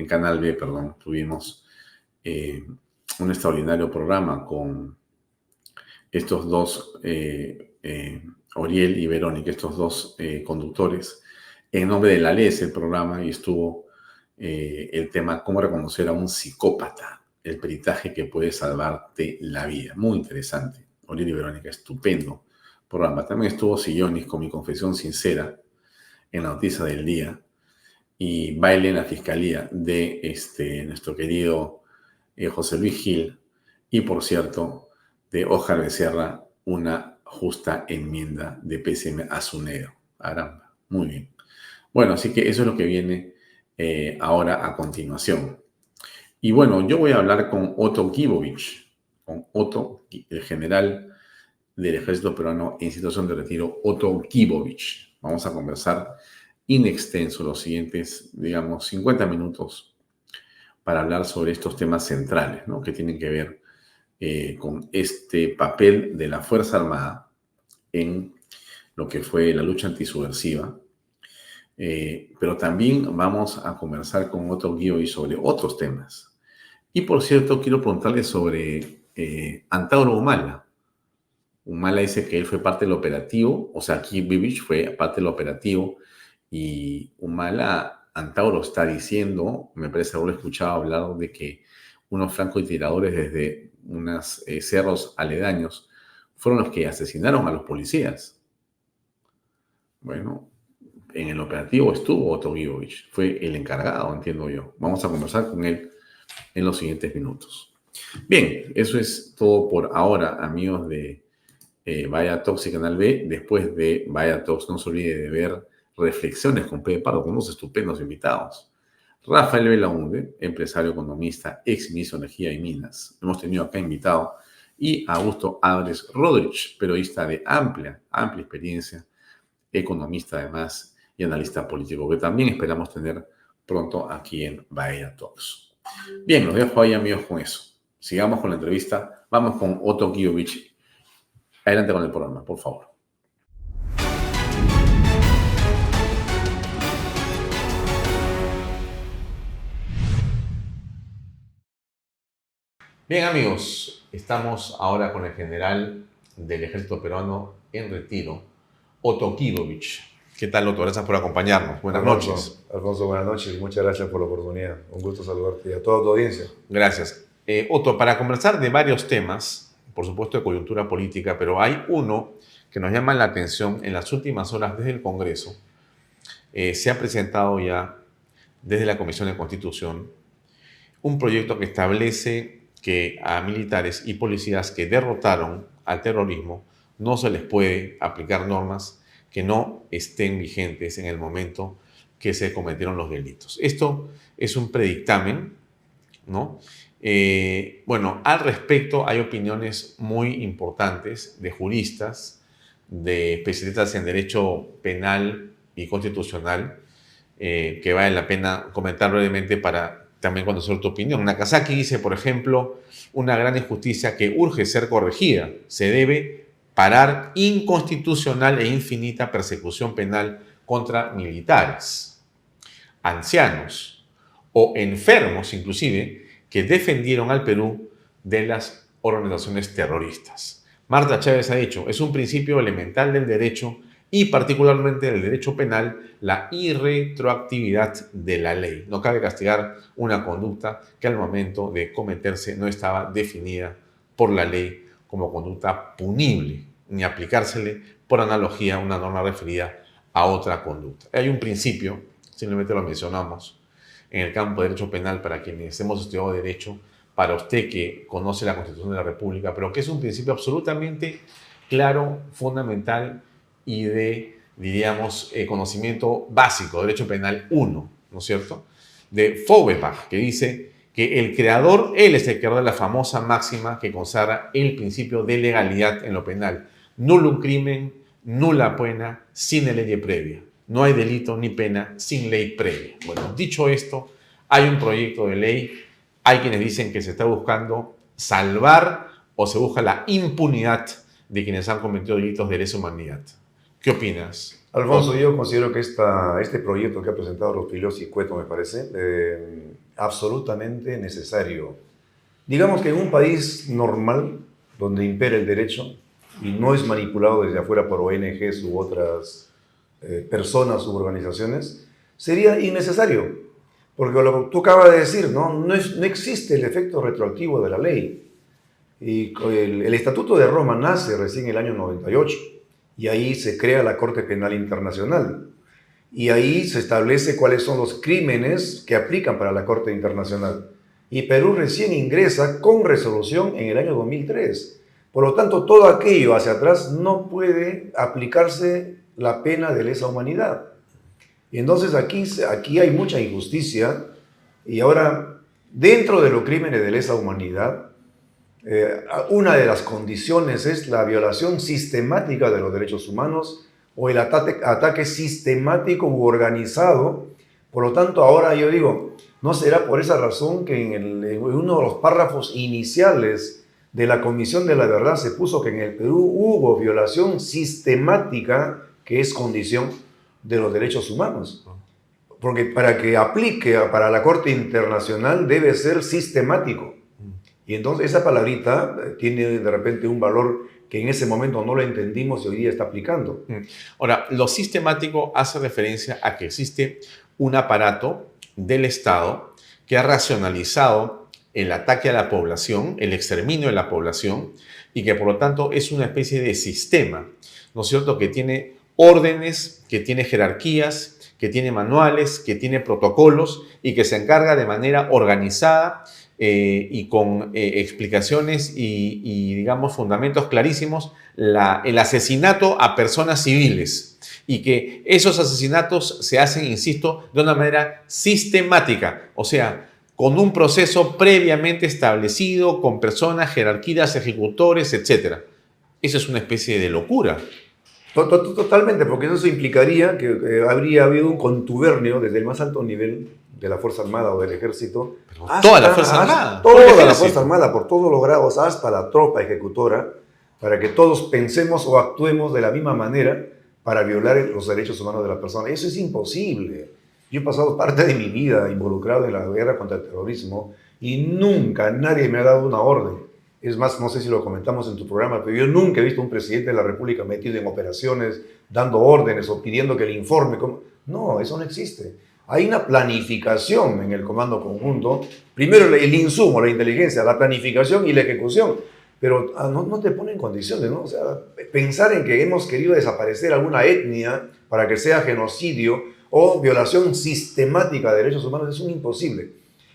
Canal B, perdón, tuvimos un extraordinario programa con estos dos, Oriel y Verónica, estos dos conductores. En nombre de la ley es el programa y estuvo el tema cómo reconocer a un psicópata, el peritaje que puede salvarte la vida. Muy interesante. Oriel y Verónica, estupendo programa. También estuvo Sillonis con Mi Confesión Sincera en la noticia del día y Baile en la Fiscalía de nuestro querido José Luis Gil y, por cierto, de Óscar Becerra, una justa enmienda de PCM a Sunero. Caramba, muy bien. Bueno, así que eso es lo que viene ahora a continuación. Y bueno, yo voy a hablar con Otto Gibovich, con Otto, el general del Ejército Peruano en situación de retiro, Otto Gibovich. Vamos a conversar in extenso los siguientes, digamos, 50 minutos para hablar sobre estos temas centrales, ¿no? Que tienen que ver con este papel de la Fuerza Armada en lo que fue la lucha antisubversiva. Pero también vamos a conversar con Otto Gibovich sobre otros temas. Y por cierto, quiero preguntarle sobre Antauro Humala. Humala dice que él fue parte del operativo, o sea, Gibovich fue parte del operativo, y Humala, Antauro está diciendo, me parece haberlo escuchado hablar de que unos francotiradores desde unos cerros aledaños fueron los que asesinaron a los policías. Bueno, en el operativo estuvo Otto Gibovich, fue el encargado, entiendo yo. Vamos a conversar con él en los siguientes minutos. Bien, eso es todo por ahora, amigos de Vaya Talks y Canal B. Después de Vaya Talks, no se olvide de ver Reflexiones con Pepe Pardo, con unos estupendos invitados. Rafael Belaunde, empresario economista, ex ministro de Energía y Minas. Hemos tenido acá invitado. Y Augusto Álvarez Rodríguez, periodista de amplia experiencia, economista además y analista político, que también esperamos tener pronto aquí en Vaya Talks. Bien, los dejo ahí, amigos, con eso. Sigamos con la entrevista. Vamos con Otto Gibovich. Adelante con el programa, por favor. Bien, amigos, estamos ahora con el general del Ejército Peruano en retiro, Otto Gibovich. ¿Qué tal, Otto? Gracias por acompañarnos. Buenas noches. Alfonso, buenas noches y muchas gracias por la oportunidad. Un gusto saludarte y a toda tu audiencia. Gracias. Otto, para conversar de varios temas, por supuesto de coyuntura política, pero hay uno que nos llama la atención en las últimas horas desde el Congreso. Se ha presentado ya desde la Comisión de Constitución un proyecto que establece que a militares y policías que derrotaron al terrorismo no se les puede aplicar normas que no estén vigentes en el momento que se cometieron los delitos. Esto es un predictamen, ¿no? Bueno, al respecto hay opiniones muy importantes de juristas, de especialistas en derecho penal y constitucional, que vale la pena comentar brevemente para también conocer tu opinión. Nakazaki dice, por ejemplo, una gran injusticia que urge ser corregida. Se debe parar inconstitucional e infinita persecución penal contra militares, ancianos o enfermos inclusive que defendieron al Perú de las organizaciones terroristas. Marta Chávez ha dicho, es un principio elemental del derecho y particularmente del derecho penal, la irretroactividad de la ley. No cabe castigar una conducta que al momento de cometerse no estaba definida por la ley como conducta punible, ni aplicársele por analogía una norma referida a otra conducta. Hay un principio, simplemente lo mencionamos, en el campo de derecho penal para quienes hemos estudiado derecho, para usted que conoce la Constitución de la República, pero que es un principio absolutamente claro, fundamental y de, diríamos, conocimiento básico, derecho penal 1, ¿no es cierto? De Feuerbach, que dice que el creador, él es el creador de la famosa máxima que consagra el principio de legalidad en lo penal. Nullum crimen, nulla pena, sine lege previa. No hay delito ni pena sin ley previa. Bueno, dicho esto, hay un proyecto de ley, hay quienes dicen que se está buscando salvar o se busca la impunidad de quienes han cometido delitos de lesa humanidad. ¿Qué opinas? Alfonso, yo considero que este proyecto que ha presentado Rospigliosi y Cueto me parece absolutamente necesario. Digamos que en un país normal, donde impera el derecho y no es manipulado desde afuera por ONGs u otras personas u organizaciones, sería innecesario. Porque lo que tú acabas de decir, no existe el efecto retroactivo de la ley. Y el Estatuto de Roma nace recién en el año 98. Y ahí se crea la Corte Penal Internacional. Y ahí se establece cuáles son los crímenes que aplican para la Corte Internacional. Y Perú recién ingresa con resolución en el año 2003. Por lo tanto, todo aquello hacia atrás no puede aplicarse la pena de lesa humanidad. Y entonces aquí hay mucha injusticia. Y ahora, dentro de los crímenes de lesa humanidad, una de las condiciones es la violación sistemática de los derechos humanos o el ataque sistemático u organizado. Por lo tanto, ahora yo digo, ¿no será por esa razón que en uno de los párrafos iniciales de la Comisión de la Verdad se puso que en el Perú hubo violación sistemática, que es condición de los derechos humanos? Porque para que aplique para la Corte Internacional debe ser sistemático. Y entonces esa palabrita tiene de repente un valor que en ese momento no lo entendimos y hoy día está aplicando. Ahora, lo sistemático hace referencia a que existe un aparato del Estado que ha racionalizado el ataque a la población, el exterminio de la población, y que por lo tanto es una especie de sistema, ¿no es cierto?, que tiene órdenes, que tiene jerarquías, que tiene manuales, que tiene protocolos y que se encarga de manera organizada y con explicaciones y, digamos, fundamentos clarísimos, el asesinato a personas civiles, y que esos asesinatos se hacen, insisto, de una manera sistemática, o sea, con un proceso previamente establecido, con personas, jerarquías, ejecutores, etc. Eso es una especie de locura. Totalmente, porque eso implicaría que habría habido un contubernio desde el más alto nivel de la Fuerza Armada o del Ejército. Toda la Fuerza Armada. Toda la Fuerza Armada, por todos los grados, hasta la tropa ejecutora, para que todos pensemos o actuemos de la misma manera para violar los derechos humanos de las personas. Eso es imposible. Yo he pasado parte de mi vida involucrado en la guerra contra el terrorismo y nunca nadie me ha dado una orden. Es más, no sé si lo comentamos en tu programa, pero yo nunca he visto un presidente de la República metido en operaciones, dando órdenes o pidiendo que le informe. No, eso no existe. Hay una planificación en el comando conjunto. Primero el insumo, la inteligencia, la planificación y la ejecución. Pero no te pone en condiciones, ¿no? O sea, pensar en que hemos querido desaparecer alguna etnia para que sea genocidio o violación sistemática de derechos humanos es un imposible.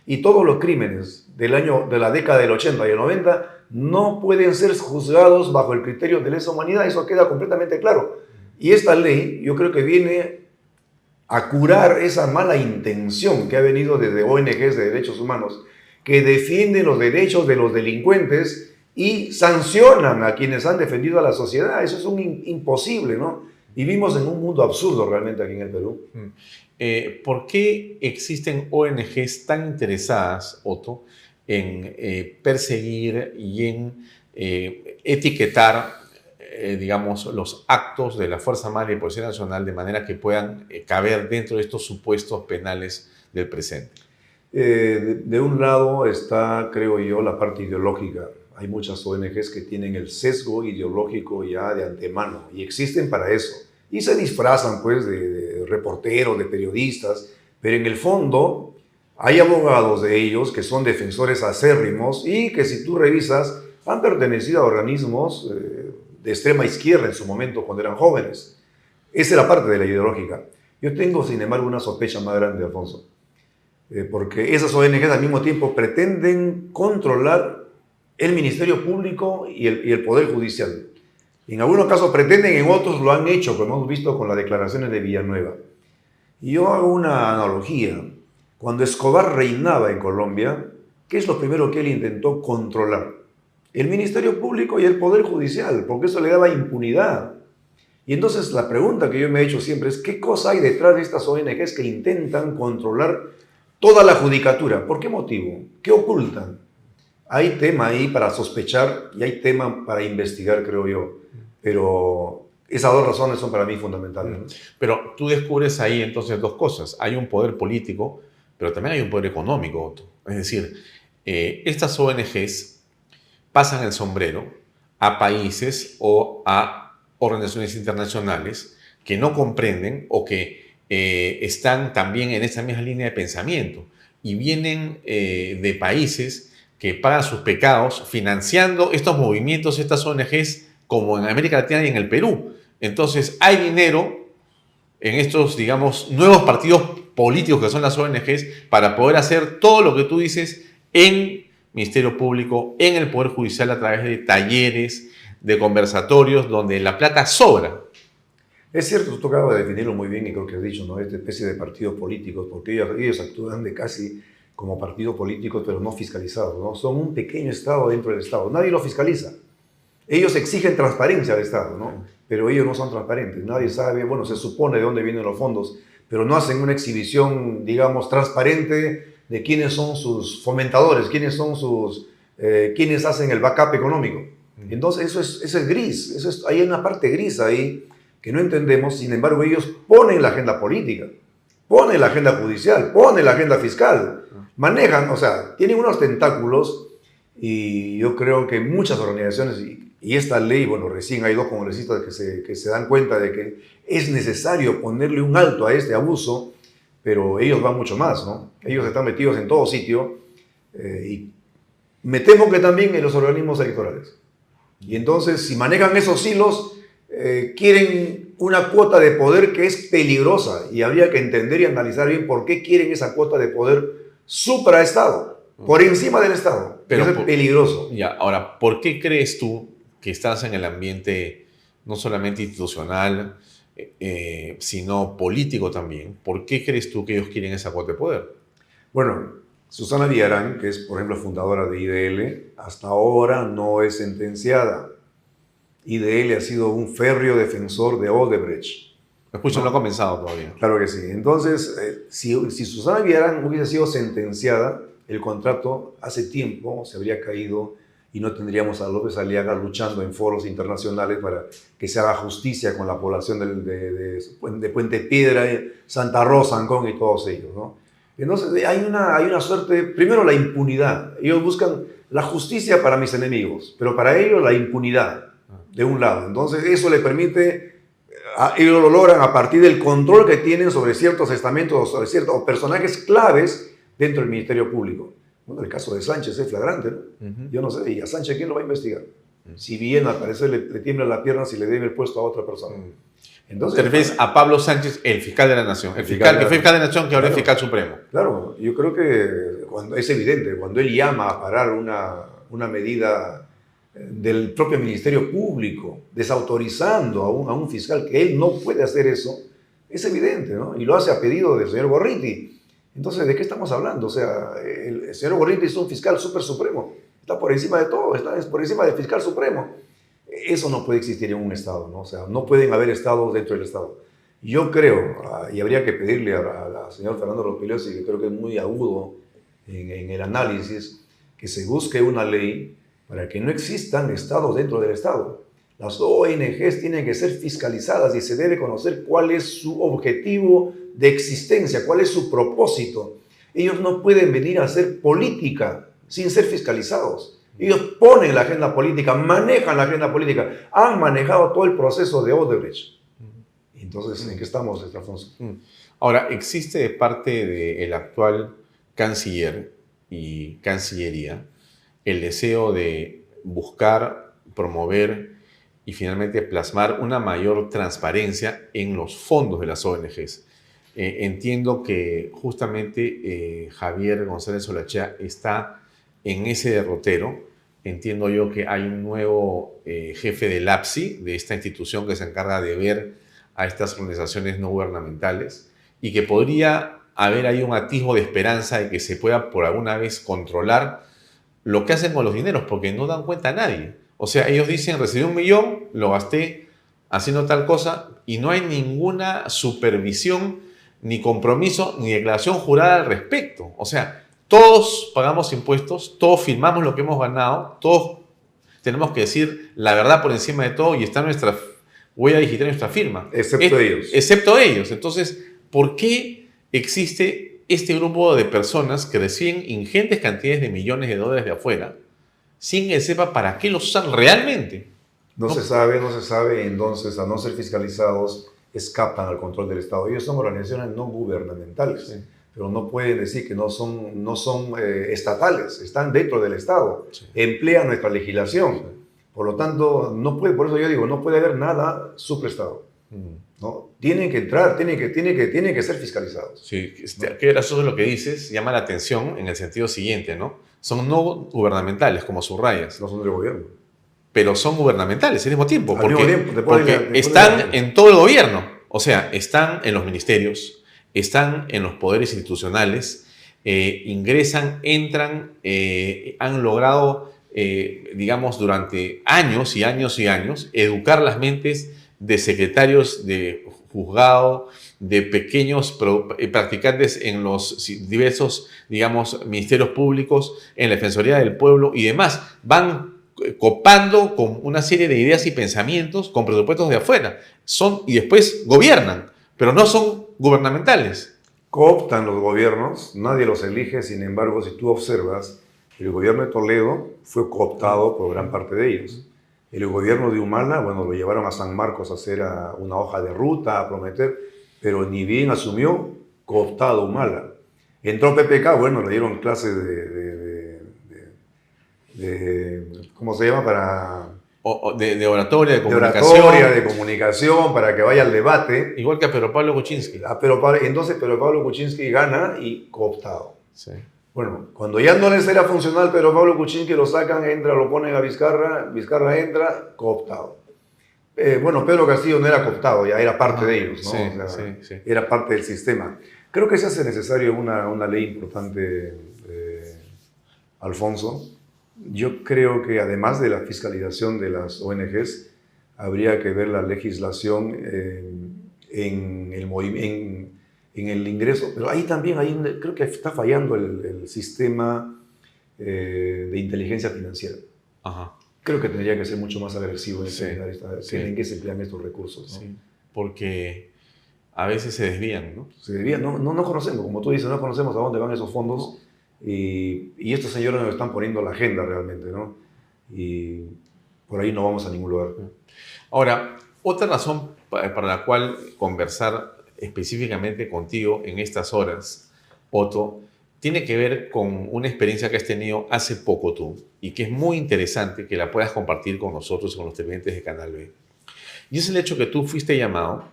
Y todos los crímenes de la década del 80 y el 90 no pueden ser juzgados bajo el criterio de lesa humanidad. Eso queda completamente claro. Y esta ley yo creo que viene a curar esa mala intención que ha venido desde ONGs de derechos humanos, que defienden los derechos de los delincuentes y sancionan a quienes han defendido a la sociedad. Eso es un imposible, ¿no? Vivimos en un mundo absurdo realmente aquí en el Perú. ¿Por qué existen ONGs tan interesadas, Otto, en perseguir y en etiquetar, digamos, los actos de la Fuerza Armada y Policía Nacional de manera que puedan caber dentro de estos supuestos penales del presente? De un lado está, creo yo, la parte ideológica. Hay muchas ONGs que tienen el sesgo ideológico ya de antemano y existen para eso. Y se disfrazan pues de reporteros, de periodistas, pero en el fondo hay abogados de ellos que son defensores acérrimos y que si tú revisas han pertenecido a organismos de extrema izquierda en su momento cuando eran jóvenes. Esa es la parte de la ideológica. Yo tengo, sin embargo, una sospecha más grande, Alfonso, porque esas ONGs al mismo tiempo pretenden controlar el Ministerio Público y el Poder Judicial. En algunos casos pretenden, en otros lo han hecho, como hemos visto con las declaraciones de Villanueva. Y yo hago una analogía. Cuando Escobar reinaba en Colombia, ¿qué es lo primero que él intentó controlar? El Ministerio Público y el Poder Judicial, porque eso le daba impunidad. Y entonces la pregunta que yo me he hecho siempre es, ¿qué cosa hay detrás de estas ONGs que intentan controlar toda la judicatura? ¿Por qué motivo? ¿Qué ocultan? hay tema ahí para sospechar y hay tema para investigar, creo yo. Pero esas dos razones son para mí fundamentales, ¿no? Pero tú descubres ahí entonces dos cosas. Hay un poder político, pero también hay un poder económico, Otto. Es decir, estas ONGs pasan el sombrero a países o a organizaciones internacionales que no comprenden o que están también en esa misma línea de pensamiento y vienen de países que pagan sus pecados financiando estos movimientos, estas ONGs, como en América Latina y en el Perú. Entonces hay dinero en estos, digamos, nuevos partidos políticos que son las ONGs para poder hacer todo lo que tú dices en Ministerio Público, en el Poder Judicial a través de talleres, de conversatorios, donde la plata sobra. Es cierto, tú acabas de definirlo muy bien y creo que has dicho, ¿no? Esta especie de partidos políticos, porque ellos actúan de casi como partidos políticos, pero no fiscalizados, ¿no? Son un pequeño Estado dentro del Estado. Nadie lo fiscaliza. Ellos exigen transparencia al Estado, ¿no? Pero ellos no son transparentes. Nadie sabe, bueno, se supone de dónde vienen los fondos, pero no hacen una exhibición, digamos, transparente de quiénes son sus fomentadores, quiénes son quiénes hacen el backup económico. Entonces eso es gris, hay una parte gris ahí que no entendemos. Sin embargo, ellos ponen la agenda política, ponen la agenda judicial, ponen la agenda fiscal, manejan, o sea, tienen unos tentáculos y yo creo que muchas organizaciones, y esta ley, bueno, recién hay 2 congresistas que se dan cuenta de que es necesario ponerle un alto a este abuso, pero ellos van mucho más, ¿no? Ellos están metidos en todo sitio y me temo que también en los organismos electorales. Y entonces, si manejan esos hilos, quieren una cuota de poder que es peligrosa y habría que entender y analizar bien por qué quieren esa cuota de poder supraestado, por encima del Estado. Pero eso es peligroso. Ya, ahora, ¿por qué crees tú que estás en el ambiente no solamente institucional, sino político también? ¿Por qué crees tú que ellos quieren esa cuota de poder? Bueno, Susana Villarán, que es, por ejemplo, fundadora de IDL, hasta ahora no es sentenciada. IDL ha sido un férreo defensor de Odebrecht. Escucha, no ha comenzado todavía. Claro que sí. Entonces, si Susana Villarán hubiese sido sentenciada, el contrato hace tiempo se habría caído y no tendríamos a López Aliaga luchando en foros internacionales para que se haga justicia con la población de Puente Piedra, Santa Rosa, Ancón y todos ellos, ¿no? Entonces hay una suerte, primero la impunidad. Ellos buscan la justicia para mis enemigos, pero para ellos la impunidad de un lado. Entonces eso le permite, ellos lo logran a partir del control que tienen sobre ciertos estamentos, sobre ciertos personajes claves dentro del Ministerio Público. Bueno, el caso de Sánchez es flagrante, ¿no? Yo no sé, ¿y a Sánchez quién lo va a investigar? Si bien al parecer le tiembla la pierna si le debe el puesto a otra persona. Entonces, te refieres a Pablo Sánchez, el fiscal de la Nación. El fiscal que fue fiscal de la Nación, que ahora es fiscal supremo. Claro, yo creo que es evidente, cuando él llama a parar una medida del propio Ministerio Público, desautorizando a un fiscal que él no puede hacer eso, es evidente, ¿no? Y lo hace a pedido del señor Gorriti. Entonces, ¿de qué estamos hablando? O sea, el señor Gorriti es un fiscal súper supremo, está por encima de todo, está por encima del fiscal supremo. Eso no puede existir en un Estado, ¿no? O sea, no pueden haber Estados dentro del Estado. Yo creo, y habría que pedirle al señor Fernando Rospigliosi, que creo que es muy agudo en el análisis, que se busque una ley para que no existan Estados dentro del Estado. Las ONGs tienen que ser fiscalizadas y se debe conocer cuál es su objetivo de existencia, cuál es su propósito. Ellos no pueden venir a hacer política sin ser fiscalizados. Ellos ponen la agenda política, manejan la agenda política, han manejado todo el proceso de Odebrecht. Entonces, ¿en qué estamos, Alfonso? Ahora, existe de parte del actual canciller y cancillería el deseo de buscar, promover y finalmente plasmar una mayor transparencia en los fondos de las ONGs. Entiendo que justamente Javier González Olachea está en ese derrotero. Entiendo yo que hay un nuevo jefe del APSI, de esta institución que se encarga de ver a estas organizaciones no gubernamentales, y que podría haber ahí un atisbo de esperanza de que se pueda por alguna vez controlar lo que hacen con los dineros, porque no dan cuenta a nadie. O sea, ellos dicen, recibí 1 millón, lo gasté haciendo tal cosa, y no hay ninguna supervisión, ni compromiso, ni declaración jurada al respecto. O sea, Todos pagamos impuestos, todos firmamos lo que hemos ganado, todos tenemos que decir la verdad por encima de todo y está nuestra huella digital, nuestra firma. Excepto ellos. Excepto ellos. Entonces, ¿por qué existe este grupo de personas que reciben ingentes cantidades de millones de dólares de afuera sin que sepa para qué los usan realmente? No se sabe, entonces, al no ser fiscalizados, escapan al control del Estado. Ellos son organizaciones no gubernamentales, Sí. pero no pueden decir que no son estatales, están dentro del Estado, Sí. emplean nuestra legislación. Por lo tanto, no puede, por eso yo digo, no puede haber nada supraestado. ¿No? Tienen que entrar, tienen que ser fiscalizados. Sí, qué gracioso lo que dices, llama la atención en el sentido siguiente, ¿no? Son no gubernamentales, como subrayas, No son del gobierno. pero son gubernamentales al mismo tiempo, Al porque, mismo tiempo, porque están en todo el gobierno, o sea, están en los ministerios, están en los poderes institucionales, ingresan, entran, han logrado, digamos, durante años y años y años, educar las mentes de secretarios de juzgado, de pequeños practicantes en los diversos, digamos, ministerios públicos, en la Defensoría del Pueblo y demás. Van copando con una serie de ideas y pensamientos con presupuestos de afuera. Y después gobiernan, pero no son gubernamentales. Cooptan los gobiernos, nadie los elige, sin embargo, si tú observas, el gobierno de Toledo fue cooptado por gran parte de ellos. El gobierno de Humala, bueno, lo llevaron a San Marcos a hacer una hoja de ruta, a prometer, pero ni bien asumió, cooptado Humala. Entró PPK, bueno, le dieron clases ¿cómo se llama? De oratoria, de De comunicación. oratoria, de comunicación, para que vaya al debate. Igual que a Pedro Pablo Kuczynski. Entonces, Pedro Pablo Kuczynski gana y cooptado. Sí. Bueno, cuando ya no les era funcional Pedro Pablo Kuczynski, lo sacan, entra, lo ponen a Vizcarra, Vizcarra entra, cooptado. Bueno, Pedro Castillo no era cooptado, ya era parte de ellos, ¿no? Sí, O sea, sí. era parte del sistema. Creo que se hace necesario una ley importante, Alfonso. Yo creo que además de la fiscalización de las ONGs, habría que ver la legislación en el ingreso, pero ahí también creo que está fallando el sistema de inteligencia financiera. Ajá. Creo que tendría que ser mucho más agresivo en Sí, en qué se emplean estos recursos, ¿no? Sí, porque a veces se desvían, ¿no? Se debía, no conocemos, como tú dices, no conocemos a dónde van esos fondos y estos señores nos están poniendo la agenda realmente, ¿no? Y por ahí no vamos a ningún lugar. Ahora, otra razón para la cual conversar específicamente contigo en estas horas, Otto, tiene que ver con una experiencia que has tenido hace poco tú y que es muy interesante que la puedas compartir con nosotros y con los televidentes de Canal B. Y es el hecho que tú fuiste llamado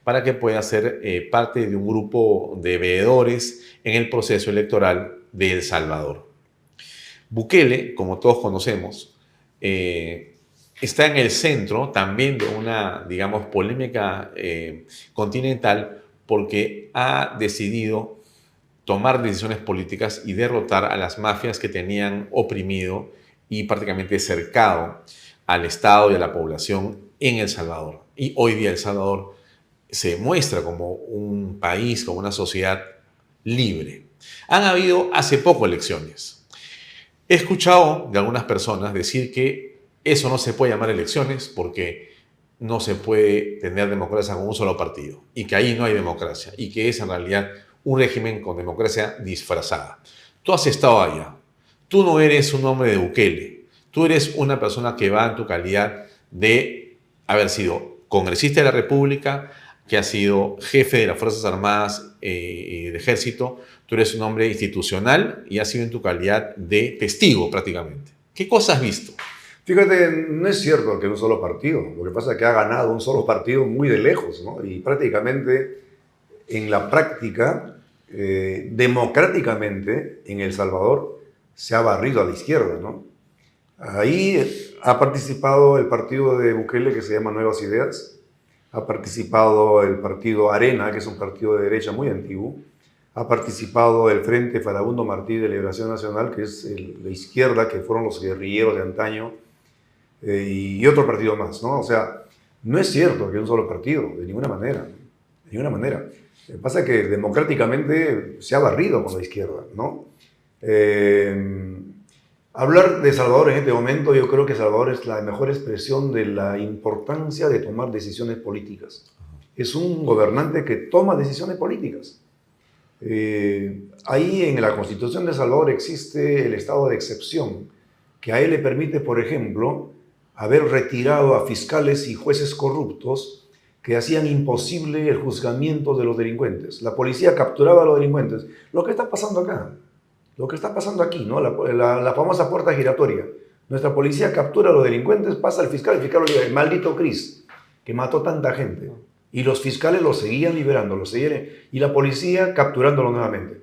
para que puedas ser parte de un grupo de veedores en el proceso electoral de El Salvador. Bukele, como todos conocemos, está en el centro también de una, digamos, polémica continental porque ha decidido tomar decisiones políticas y derrotar a las mafias que tenían oprimido y prácticamente cercado al Estado y a la población en El Salvador. Y hoy día El Salvador se muestra como un país, como una sociedad libre. Han habido hace poco elecciones. He escuchado de algunas personas decir que eso no se puede llamar elecciones porque no se puede tener democracia con un solo partido y que ahí no hay democracia y que es en realidad un régimen con democracia disfrazada. Tú has estado allá. Tú no eres un hombre de Bukele. Tú eres una persona que va en tu calidad de haber sido congresista de la República, que ha sido jefe de las Fuerzas Armadas y del Ejército. Tú eres un hombre institucional y has sido en tu calidad de testigo prácticamente. ¿Qué cosas has visto? Fíjate, no es cierto que un solo partido. Lo que pasa es que ha ganado un solo partido muy de lejos, ¿no? Y prácticamente, en la práctica, democráticamente, en El Salvador, se ha barrido a la izquierda, ¿no? Ahí ha participado el partido de Bukele, que se llama Nuevas Ideas. Ha participado el partido Arena, que es un partido de derecha muy antiguo. Ha participado el Frente Farabundo Martí de Liberación Nacional, que es la izquierda, que fueron los guerrilleros de antaño, y otro partido más, ¿no? O sea, no es cierto que un solo partido, de ninguna manera, de ninguna manera. Lo que pasa es que democráticamente se ha barrido con la izquierda, ¿no? Hablar de Salvador en este momento, yo creo que Salvador es la mejor expresión de la importancia de tomar decisiones políticas. Es un gobernante que toma decisiones políticas. Ahí en la Constitución de Salvador existe el estado de excepción, que a él le permite, por ejemplo, haber retirado a fiscales y jueces corruptos que hacían imposible el juzgamiento de los delincuentes. La policía capturaba a los delincuentes. Lo que está pasando acá, lo que está pasando aquí, ¿no? La famosa puerta giratoria. Nuestra policía captura a los delincuentes, pasa al fiscal, el fiscal lo libera. El maldito Cris, que mató tanta gente. Y los fiscales lo seguían liberando, y la policía capturándolo nuevamente.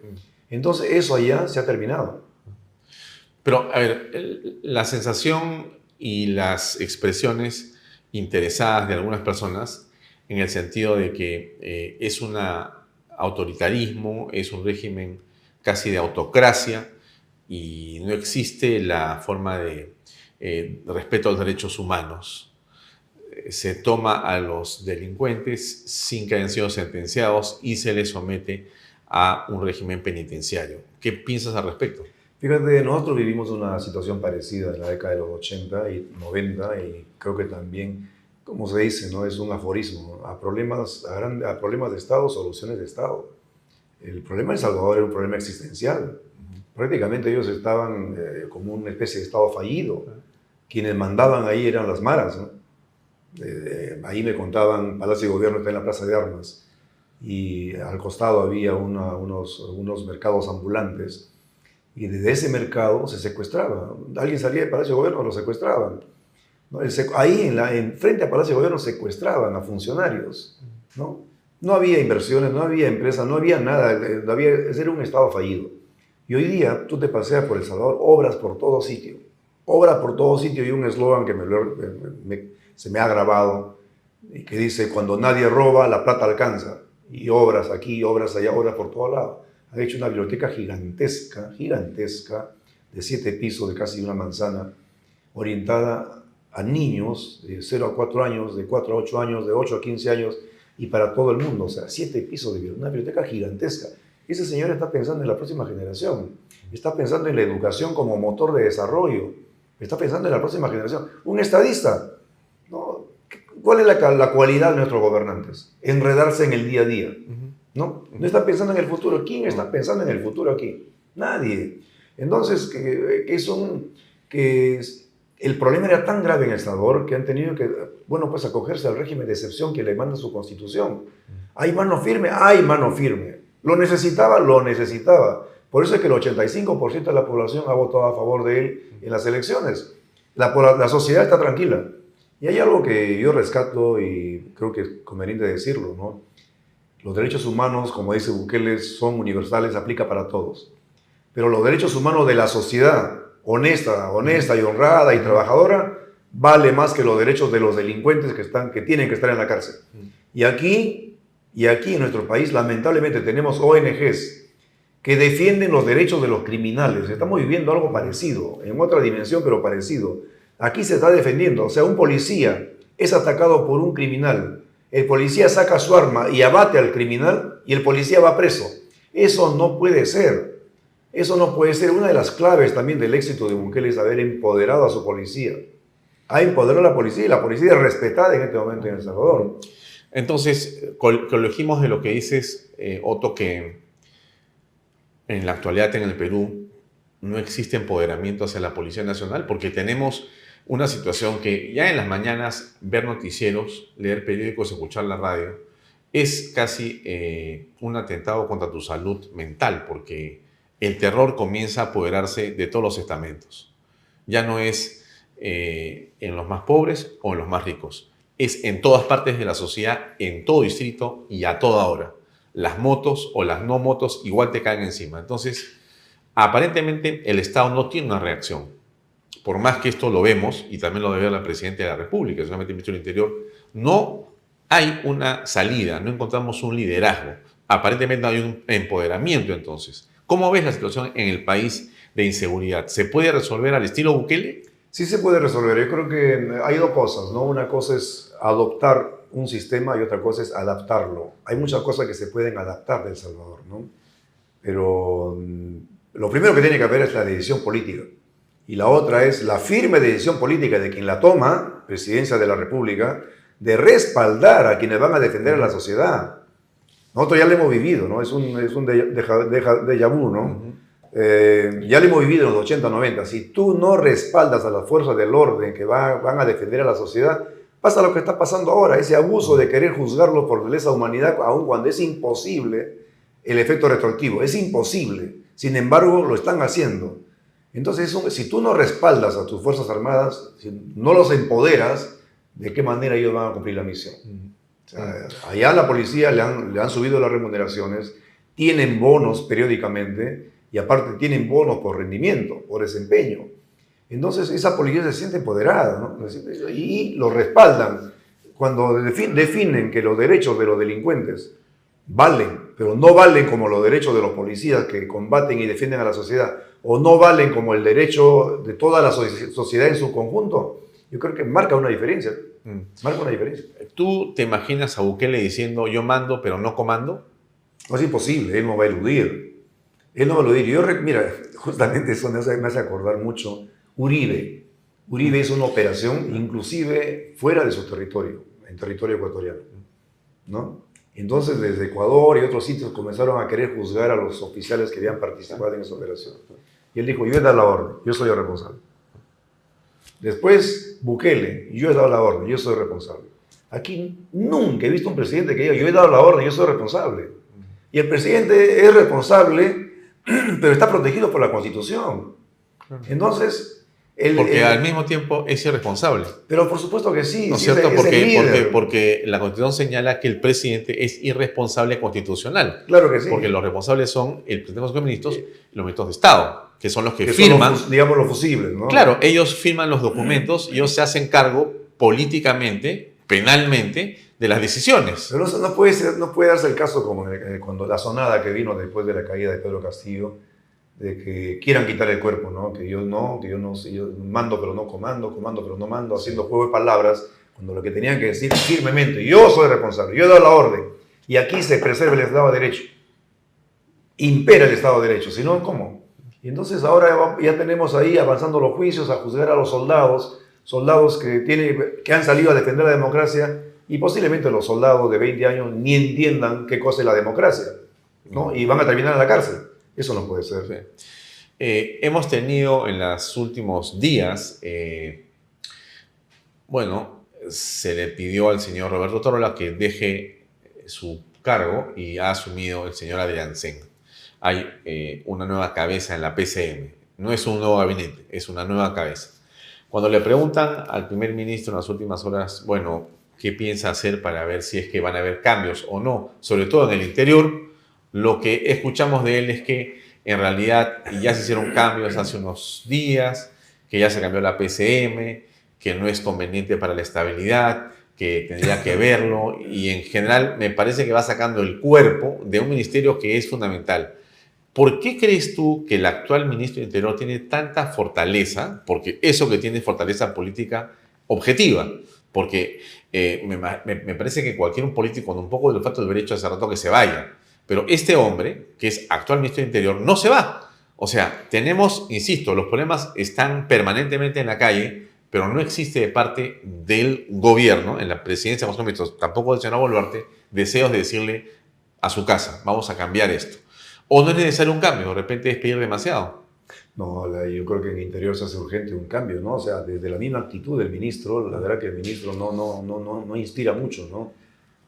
Entonces eso allá se ha terminado. Pero, a ver, la sensación y las expresiones interesadas de algunas personas en el sentido de que es un autoritarismo, es un régimen casi de autocracia y no existe la forma de respeto a los derechos humanos. Se toma a los delincuentes sin que hayan sido sentenciados y se les somete a un régimen penitenciario. ¿Qué piensas al respecto? Fíjate, nosotros vivimos una situación parecida en la década de los 80 y 90 y creo que también, como se dice, ¿no? Es un aforismo. A problemas de Estado, soluciones de Estado. El problema de El Salvador era un problema existencial. Prácticamente ellos estaban como una especie de Estado fallido. Quienes mandaban ahí eran las maras, ¿no? Ahí me contaban, Palacio de Gobierno está en la Plaza de Armas y al costado había unos mercados ambulantes y desde ese mercado se secuestraba. Alguien salía del Palacio de Gobierno, lo secuestraban, ¿no? Ahí frente al Palacio de Gobierno secuestraban a funcionarios, ¿no? No había inversiones, no había empresas, no había nada, era un Estado fallido. Y hoy día tú te paseas por El Salvador, obras por todo sitio y un eslogan que se me ha grabado y que dice: cuando nadie roba, la plata alcanza. Y obras aquí, obras allá, obras por todos lados. Han hecho una biblioteca gigantesca, de 7 pisos, de casi una manzana, orientada a niños de 0 a 4 años, de 4 a 8 años, de 8 a 15 años, y para todo el mundo. O sea, 7 pisos de una biblioteca gigantesca. Ese señor está pensando en la próxima generación, está pensando en la educación como motor de desarrollo, está pensando en la próxima generación. Un estadista, ¿no? ¿Cuál es la cualidad de nuestros gobernantes? Enredarse en el día a día, ¿no? No está pensando en el futuro. ¿Quién está pensando en el futuro aquí? Nadie. Entonces, el problema era tan grave en El Salvador que han tenido que, pues acogerse al régimen de excepción que le manda su constitución. ¿Hay mano firme? Hay mano firme. ¿Lo necesitaba? Lo necesitaba. Por eso es que el 85% de la población ha votado a favor de él en las elecciones. La sociedad está tranquila. Y hay algo que yo rescato y creo que es conveniente decirlo, ¿no? Los derechos humanos, como dice Bukele, son universales, aplica para todos. Pero los derechos humanos de la sociedad honesta y honrada y trabajadora vale más que los derechos de los delincuentes que tienen que estar en la cárcel. Y aquí en nuestro país, lamentablemente, tenemos ONGs que defienden los derechos de los criminales. Estamos viviendo algo parecido, en otra dimensión, pero parecido. Aquí se está defendiendo. O sea, un policía es atacado por un criminal. El policía saca su arma y abate al criminal y el policía va preso. Eso no puede ser. Eso no puede ser. Una de las claves también del éxito de Bukele es haber empoderado a su policía. Ha empoderado a la policía y la policía es respetada en este momento en El Salvador. Entonces, colegimos de lo que dices, Otto, que en la actualidad en el Perú no existe empoderamiento hacia la Policía Nacional porque tenemos una situación que ya en las mañanas ver noticieros, leer periódicos, escuchar la radio, es casi un atentado contra tu salud mental porque el terror comienza a apoderarse de todos los estamentos. Ya no es en los más pobres o en los más ricos. Es en todas partes de la sociedad, en todo distrito y a toda hora. Las motos o las no motos igual te caen encima. Entonces, aparentemente el Estado no tiene una reacción. Por más que esto lo vemos, y también lo debe ver la Presidenta de la República, solamente el Ministro del Interior, no hay una salida, no encontramos un liderazgo. Aparentemente no hay un empoderamiento entonces. ¿Cómo ves la situación en el país de inseguridad? ¿Se puede resolver al estilo Bukele? Sí se puede resolver. Yo creo que hay dos cosas, ¿no? Una cosa es adoptar un sistema y otra cosa es adaptarlo. Hay muchas cosas que se pueden adaptar de El Salvador, ¿no? Pero Lo primero que tiene que haber es la decisión política. Y la otra es la firme decisión política de quien la toma, Presidencia de la República, de respaldar a quienes van a defender a la sociedad. Nosotros ya lo hemos vivido, ¿no? Es un déjà vu, ¿no? Ya lo hemos vivido en los 80, 90. Si tú no respaldas a las fuerzas del orden que van a defender a la sociedad, pasa lo que está pasando ahora, ese abuso de querer juzgarlo por lesa humanidad, aun cuando es imposible el efecto retroactivo. Es imposible. Sin embargo, lo están haciendo. Entonces, si tú no respaldas a tus Fuerzas Armadas, si no los empoderas, ¿de qué manera ellos van a cumplir la misión? O sea, allá a la policía le han subido las remuneraciones, tienen bonos periódicamente y aparte tienen bonos por rendimiento, por desempeño. Entonces esa policía se siente empoderada, ¿no? Y lo respaldan. Cuando definen que los derechos de los delincuentes valen, pero no valen como los derechos de los policías que combaten y defienden a la sociedad, o no valen como el derecho de toda la sociedad en su conjunto, yo creo que marca una diferencia. Marca una diferencia. ¿Tú te imaginas a Bukele diciendo yo mando pero no comando? No, es imposible, él no va a eludir. Él no va a eludir. Mira, justamente eso me hace acordar mucho Uribe. Uribe hizo una operación inclusive fuera de su territorio, en territorio ecuatoriano, ¿no? Entonces desde Ecuador y otros sitios comenzaron a querer juzgar a los oficiales que habían participado en esa operación. Y él dijo, yo he dado la orden, yo soy el responsable. Después Bukele, yo he dado la orden, yo soy responsable. Aquí nunca he visto un presidente que diga, yo he dado la orden, yo soy responsable. Y el presidente es responsable, pero está protegido por la Constitución. Entonces... Porque al mismo tiempo es irresponsable. Pero por supuesto que sí. ¿No es sí, cierto? es Porque la Constitución señala que el presidente es irresponsable constitucional. Claro que sí. Porque los responsables son el presidente de los ministros y los ministros de Estado, que son los que firman. Son digamos los fusibles, ¿no? Claro, ellos firman los documentos y ellos se hacen cargo políticamente, penalmente, de las decisiones. Pero no puede darse el caso como cuando la sonada que vino después de la caída de Pedro Castillo, de que quieran quitar el cuerpo, ¿no? Que yo mando pero no comando pero no mando, haciendo juego de palabras, cuando lo que tenían que decir firmemente, yo soy responsable, yo he dado la orden, y aquí se preserva el Estado de Derecho, impera el Estado de Derecho, si no, ¿cómo? Y entonces ahora ya tenemos ahí avanzando los juicios a juzgar a los soldados que han salido a defender la democracia, y posiblemente los soldados de 20 años ni entiendan qué cosa es la democracia, ¿no? Y van a terminar en la cárcel. Eso no puede ser. Sí. Hemos tenido en los últimos días, se le pidió al señor Roberto Torola que deje su cargo y ha asumido el señor Adrián Sen. Hay una nueva cabeza en la PCM. No es un nuevo gabinete, es una nueva cabeza. Cuando le preguntan al primer ministro en las últimas horas, ¿qué piensa hacer para ver si es que van a haber cambios o no? Sobre todo en el interior. Lo que escuchamos de él es que en realidad ya se hicieron cambios hace unos días, que ya se cambió la PCM, que no es conveniente para la estabilidad, que tendría que verlo y en general me parece que va sacando el cuerpo de un ministerio que es fundamental. ¿Por qué crees tú que el actual ministro de Interior tiene tanta fortaleza? Porque eso que tiene es fortaleza política objetiva. Porque me parece que cualquier político con un poco de olfato del derecho hace rato que se vaya. Pero este hombre, que es actual ministro de Interior, no se va. O sea, tenemos, insisto, los problemas están permanentemente en la calle, pero no existe de parte del gobierno, en la presidencia de los ministros, tampoco del señor Boluarte, deseos de decirle a su casa, vamos a cambiar esto. O no es necesario un cambio, de repente es pedir demasiado. No, yo creo que en Interior se hace urgente un cambio, ¿no? O sea, desde la misma actitud del ministro, la verdad que el ministro no inspira mucho, ¿no?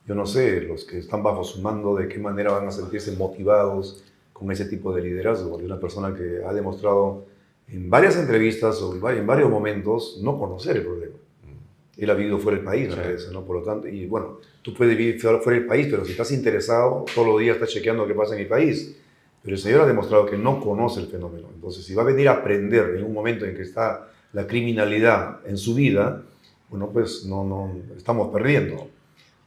Yo no sé, los que están bajo su mando, de qué manera van a sentirse motivados con ese tipo de liderazgo. De una persona que ha demostrado en varias entrevistas o en varios momentos no conocer el problema. Él ha vivido fuera del país, me parece, ¿no? Por lo tanto, y bueno, tú puedes vivir fuera del país, pero si estás interesado, todos los días estás chequeando qué pasa en el país. Pero el señor ha demostrado que no conoce el fenómeno. Entonces, si va a venir a aprender en un momento en que está la criminalidad en su vida, bueno, pues no estamos perdiendo.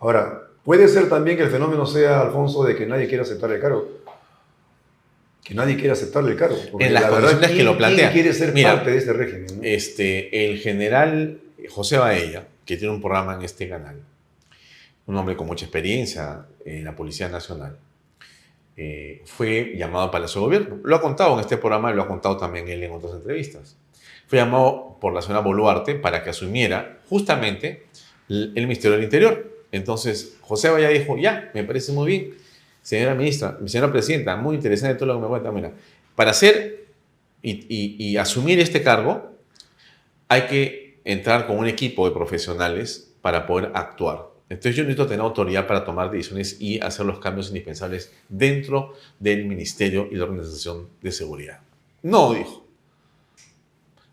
Ahora, puede ser también que el fenómeno sea, Alfonso, de que nadie quiera aceptar el cargo. Que nadie quiera aceptarle el cargo. Porque en las condiciones que lo plantean. ¿Quién quiere ser parte de este régimen, ¿no? El general José Baella, que tiene un programa en este canal, un hombre con mucha experiencia en la Policía Nacional, fue llamado al Palacio de Gobierno. Lo ha contado en este programa y lo ha contado también él en otras entrevistas. Fue llamado por la señora Boluarte para que asumiera justamente el Ministerio del Interior. Entonces, José Vaya dijo, ya, me parece muy bien, señora ministra, señora presidenta, muy interesante todo lo que me cuenta. Mira, para hacer y asumir este cargo, hay que entrar con un equipo de profesionales para poder actuar. Entonces yo necesito tener autoridad para tomar decisiones y hacer los cambios indispensables dentro del Ministerio y la Organización de Seguridad. No, dijo.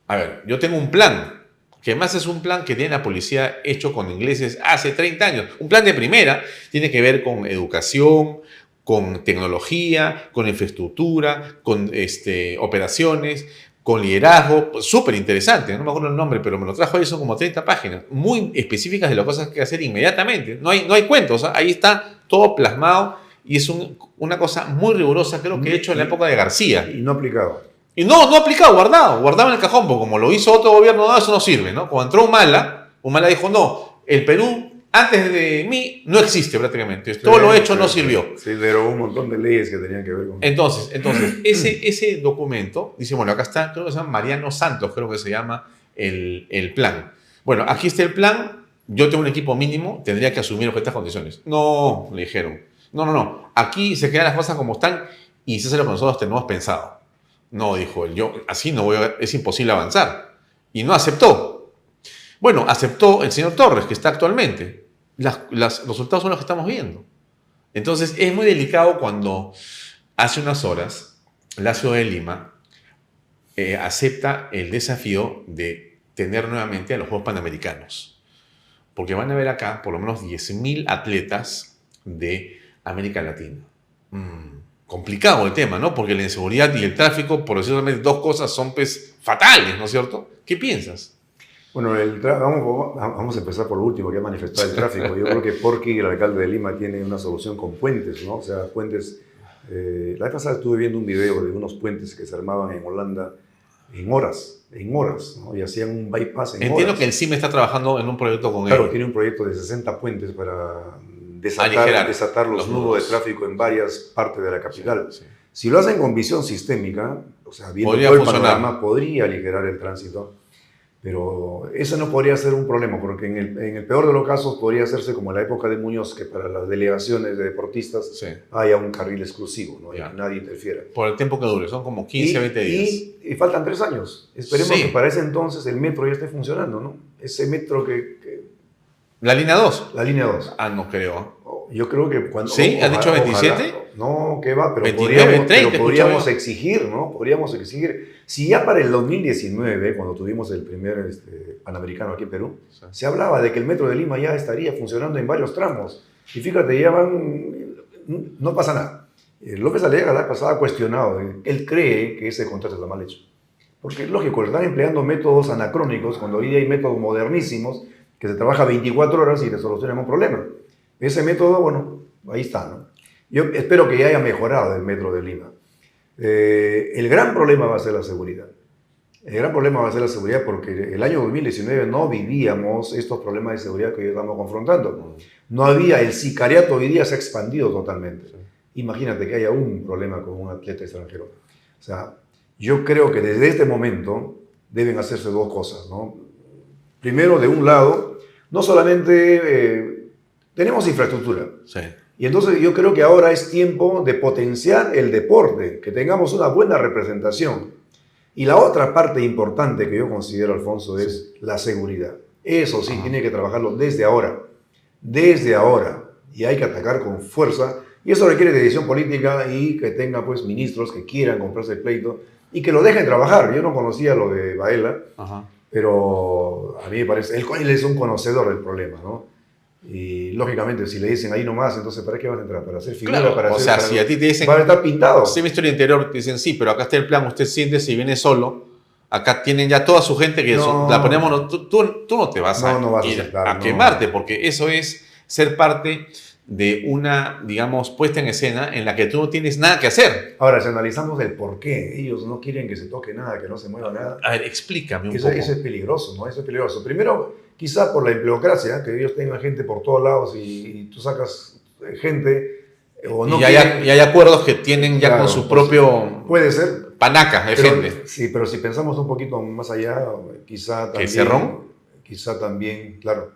A ver, yo tengo un plan, que además es un plan que tiene la policía hecho con ingleses hace 30 años. Un plan de primera, tiene que ver con educación, con tecnología, con infraestructura, con operaciones, con liderazgo, súper interesante, no me acuerdo el nombre, pero me lo trajo ahí, son como 30 páginas, muy específicas de las cosas que hacer inmediatamente. No hay cuentos, ¿eh? Ahí está todo plasmado y es una cosa muy rigurosa, creo que he hecho en la época de García. Y no aplicado. Y no aplicado, guardado en el cajón, porque como lo hizo otro gobierno, no, eso no sirve, ¿no? Cuando entró Humala dijo, no, el Perú antes de mí no existe prácticamente. Todo lo hecho no sirvió. Sí, derogó un montón de leyes que tenían que ver con... Entonces ese documento, dice, bueno, acá está, creo que se llama Mariano Santos, creo que se llama el plan. Bueno, aquí está el plan, yo tengo un equipo mínimo, tendría que asumir estas condiciones. No, le dijeron. No. Aquí se quedan las cosas como están y se hace lo que nosotros tenemos pensado. No, dijo él, yo así no es imposible avanzar. Y no aceptó. Bueno, aceptó el señor Torres, que está actualmente. Los resultados son los que estamos viendo. Entonces, es muy delicado cuando hace unas horas la ciudad de Lima acepta el desafío de tener nuevamente a los Juegos Panamericanos. Porque van a haber acá por lo menos 10.000 atletas de América Latina. Complicado el tema, ¿no? Porque la inseguridad y el tráfico, por decirlo solamente dos cosas, son pues fatales, ¿no es cierto? ¿Qué piensas? Bueno, vamos a empezar por lo último, que ha manifestado el tráfico. Yo creo que Porqui, el alcalde de Lima, tiene una solución con puentes, ¿no? O sea, puentes... la vez pasada estuve viendo un video de unos puentes que se armaban en Holanda en horas, ¿no? Y hacían un bypass en Entiendo horas. que el CIME está trabajando en un proyecto con él. Claro, tiene un proyecto de 60 puentes para desatar los nudos de tráfico en varias partes de la capital. Sí. Si lo hacen con visión sistémica, o sea, viendo todo el panorama, podría aligerar el tránsito. Pero eso no podría ser un problema, porque en el peor de los casos podría hacerse como en la época de Muñoz, que para las delegaciones de deportistas haya un carril exclusivo, ¿no? Y que nadie interfiera. Por el tiempo que dure, son como 15, 20 días. Y faltan 3 años. Esperemos que para ese entonces el metro ya esté funcionando, ¿no? Ese metro ¿La línea 2? La línea 2. Ah, no creo. Yo creo que cuando... ¿Sí? ¿Has dicho 27? No, ¿qué va? Pero 29, 30, podríamos exigir, ¿no? Podríamos exigir. Si ya para el 2019, cuando tuvimos el primer Panamericano aquí en Perú, se hablaba de que el metro de Lima ya estaría funcionando en varios tramos. Y fíjate, ya no pasa nada. López Aliaga la pasada ha cuestionado. Él cree que ese contrato está mal hecho. Porque es lógico, están empleando métodos anacrónicos cuando hoy día hay métodos modernísimos que se trabaja 24 horas y te solucionan un problema. Ese método, bueno, ahí está, ¿no? Yo espero que ya haya mejorado el metro de Lima. El gran problema va a ser la seguridad. El gran problema va a ser la seguridad porque el año 2019 no vivíamos estos problemas de seguridad que hoy estamos confrontando. No había, el sicariato hoy día se ha expandido totalmente. Imagínate que haya un problema con un atleta extranjero. O sea, yo creo que desde este momento deben hacerse dos cosas, ¿no? Primero, de un lado, no solamente tenemos infraestructura. Sí. Y entonces yo creo que ahora es tiempo de potenciar el deporte, que tengamos una buena representación. Y la otra parte importante que yo considero, Alfonso, es la seguridad. Eso sí, tiene que trabajarlo desde ahora. Desde ahora. Y hay que atacar con fuerza. Y eso requiere decisión política y que tenga pues ministros que quieran comprarse el pleito y que lo dejen trabajar. Yo no conocía lo de Baela, pero a mí me parece, él es un conocedor del problema, ¿no? Y lógicamente si le dicen ahí nomás, entonces ¿para qué vas a entrar? ¿Para hacer figura? Claro, para o hacer, sea, para, si a ti te dicen... Para estar pintado. Si Ministerio del Interior te dicen, sí, pero acá está el plan, usted siente, si viene solo, acá tienen ya toda su gente que la ponemos, tú no te vas a ir a quemarte, porque eso es ser parte de una, digamos, puesta en escena en la que tú no tienes nada que hacer. Ahora, si analizamos el por qué ellos no quieren que se toque nada, que no se mueva nada. A ver, explícame un poco. Eso es peligroso, ¿no? Eso es peligroso. Primero, quizá por la empleocracia, que ellos tengan gente por todos lados y tú sacas gente, O no y hay acuerdos que tienen ya claro, con su pues, propio puede ser. panaca de Pero, gente. sí, pero si pensamos un poquito más allá, quizá también... ¿Cerrón? Quizá también, claro.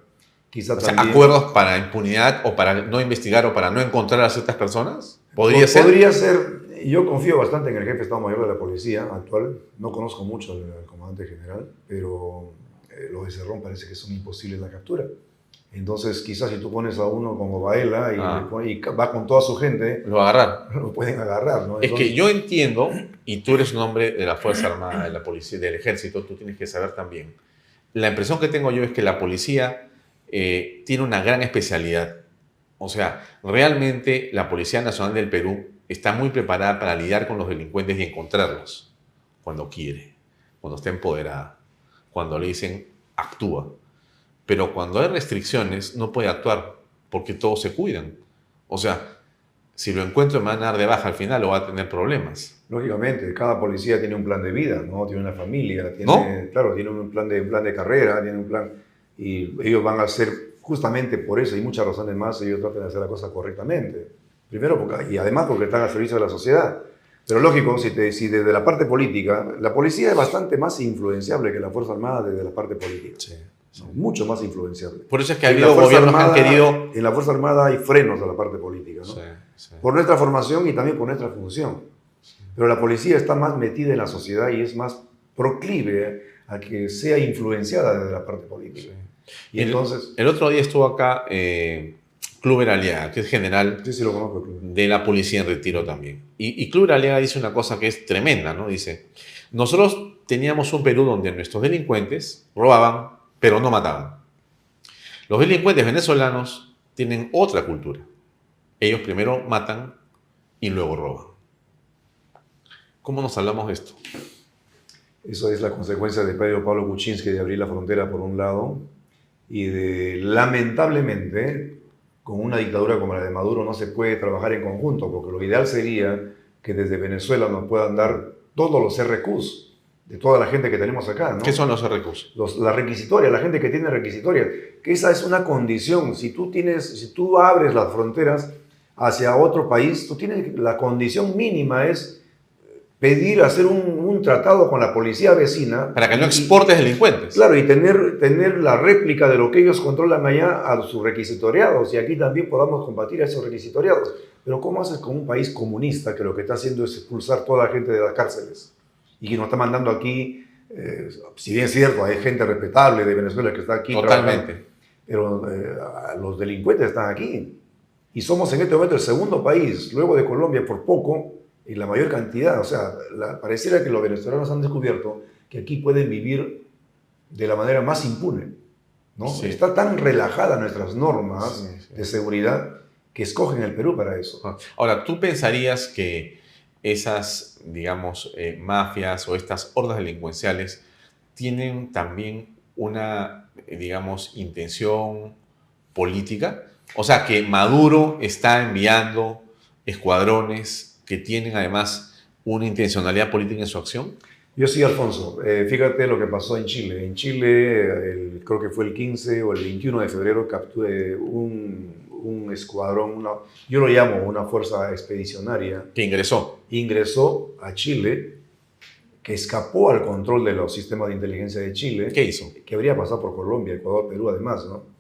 Quizá O sea, también... acuerdos para impunidad o para no investigar o para no encontrar a ciertas personas. ¿Podría ser? Podría ser. Yo confío bastante en el jefe de Estado Mayor de la Policía actual. No conozco mucho al comandante general, pero los de Cerrón parece que son imposibles la captura. Entonces, quizás si tú pones a uno como Baela y va con toda su gente, Lo agarrar. lo pueden agarrar, ¿no? Es que yo entiendo, y tú eres un hombre de la Fuerza Armada, de la policía, del ejército, tú tienes que saber también. La impresión que tengo yo es que la policía tiene una gran especialidad. O sea, realmente la Policía Nacional del Perú está muy preparada para lidiar con los delincuentes y encontrarlos cuando quiere, cuando está empoderada, cuando le dicen actúa. Pero cuando hay restricciones no puede actuar porque todos se cuidan. O sea, si lo encuentro me van a dar de baja al final o va a tener problemas. Lógicamente, cada policía tiene un plan de vida, ¿no? Tiene una familia, tiene, ¿No? claro, tiene un plan de carrera, tiene un plan, y ellos van a hacer, justamente por eso, y muchas razones más, ellos tratan de hacer la cosa correctamente. Primero, y además porque están al servicio de la sociedad. Pero lógico, si desde la parte política, la policía es bastante más influenciable que la Fuerza Armada desde la parte política. Sí. Mucho más influenciable. Por eso es que ha En la habido Fuerza gobiernos Armada, que han querido... En la Fuerza Armada hay frenos a la parte política, ¿no? Sí, sí. Por nuestra formación y también por nuestra función. Pero la policía está más metida en la sociedad y es más proclive a que sea influenciada desde la parte política. Y entonces... El otro día estuvo acá Kluber Aliaga, que es general Sí, lo conozco. Club. de la policía en retiro también. Y Kluber Aliaga dice una cosa que es tremenda, ¿no? Dice, nosotros teníamos un Perú donde nuestros delincuentes robaban, pero no mataban. Los delincuentes venezolanos tienen otra cultura. Ellos primero matan y luego roban. ¿Cómo nos hablamos de esto? Eso es la consecuencia de Pedro Pablo Kuczynski de abrir la frontera por un lado y de, lamentablemente, con una dictadura como la de Maduro no se puede trabajar en conjunto, porque lo ideal sería que desde Venezuela nos puedan dar todos los RQs de toda la gente que tenemos acá, ¿no? ¿Qué son los RQs? La requisitoria, la gente que tiene requisitoria, que esa es una condición. Si tú abres las fronteras hacia otro país, tú tienes, la condición mínima es pedir, hacer un tratado con la policía vecina. Para que no exportes delincuentes. Claro, y tener la réplica de lo que ellos controlan allá a sus requisitoriados, y aquí también podamos combatir a esos requisitoriados. Pero ¿cómo haces con un país comunista que lo que está haciendo es expulsar toda la gente de las cárceles? Y que nos está mandando aquí, si bien es cierto, hay gente respetable de Venezuela que está aquí. Totalmente. Pero los delincuentes están aquí. Y somos en este momento el segundo país, luego de Colombia por poco, y la mayor cantidad. O sea, pareciera que los venezolanos han descubierto que aquí pueden vivir de la manera más impune, ¿no? Sí. Está tan relajada nuestras normas de seguridad que escogen el Perú para eso. Ahora, ¿tú pensarías que esas, digamos, mafias o estas hordas delincuenciales tienen también una, digamos, intención política? O sea, que Maduro está enviando escuadrones que tienen además una intencionalidad política en su acción. Yo sí, Alfonso. Fíjate lo que pasó en Chile. En Chile, creo que fue el 15 o el 21 de febrero, capturé un escuadrón, yo lo llamo una fuerza expedicionaria. Que ingresó. Ingresó a Chile, que escapó al control de los sistemas de inteligencia de Chile. ¿Qué hizo? Que habría pasado por Colombia, Ecuador, Perú, además, ¿no?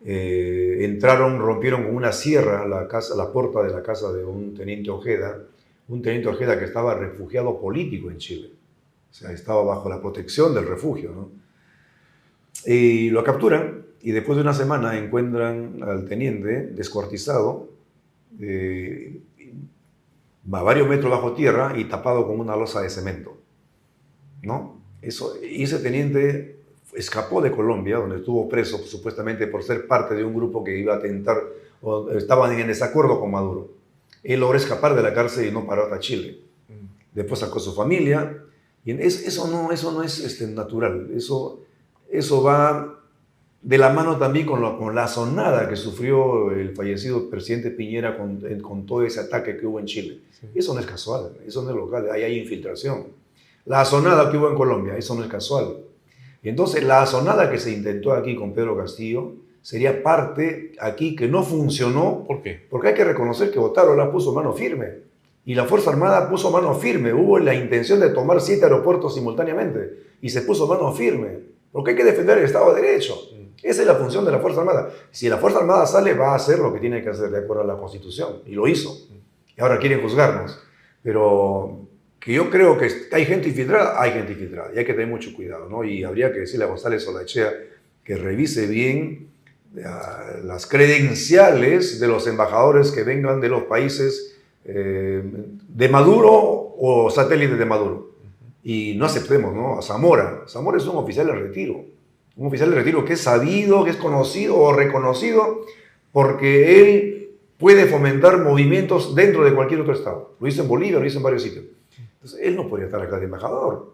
Entraron, rompieron con una sierra la puerta de la casa de un teniente Ojeda que estaba refugiado político en Chile. O sea, estaba bajo la protección del refugio, ¿no? Y lo capturan, y después de una semana encuentran al teniente descuartizado, a varios metros bajo tierra y tapado con una losa de cemento, ¿no? Y ese teniente escapó de Colombia, donde estuvo preso supuestamente por ser parte de un grupo que iba a atentar, o estaban en desacuerdo con Maduro. Él logró escapar de la cárcel y no paró hasta Chile. Después sacó su familia, y eso no es natural. Eso va de la mano también con la azonada que sufrió el fallecido presidente Piñera con todo ese ataque que hubo en Chile. Sí. Eso no es casual, eso no es local, ahí hay infiltración. La azonada que hubo en Colombia, eso no es casual. Y entonces la azonada que se intentó aquí con Pedro Castillo sería parte aquí que no funcionó. ¿Por qué? Porque hay que reconocer que Otárola puso mano firme y la Fuerza Armada puso mano firme. Hubo la intención de tomar 7 aeropuertos simultáneamente y se puso mano firme. Porque hay que defender el Estado de Derecho. Esa es la función de la Fuerza Armada. Si la Fuerza Armada sale, va a hacer lo que tiene que hacer de acuerdo a la Constitución. Y lo hizo. Y ahora quieren juzgarnos. Pero que yo creo que hay gente infiltrada, hay gente infiltrada. Y hay que tener mucho cuidado, ¿no? Y habría que decirle a González Olaechea que revise bien las credenciales de los embajadores que vengan de los países de Maduro o satélites de Maduro. Y no aceptemos, ¿no? A Zamora. Zamora es un oficial de retiro. Un oficial de retiro que es sabido, que es conocido o reconocido porque él puede fomentar movimientos dentro de cualquier otro estado. Lo hizo en Bolivia, lo hizo en varios sitios. Entonces, él no podría estar acá de embajador,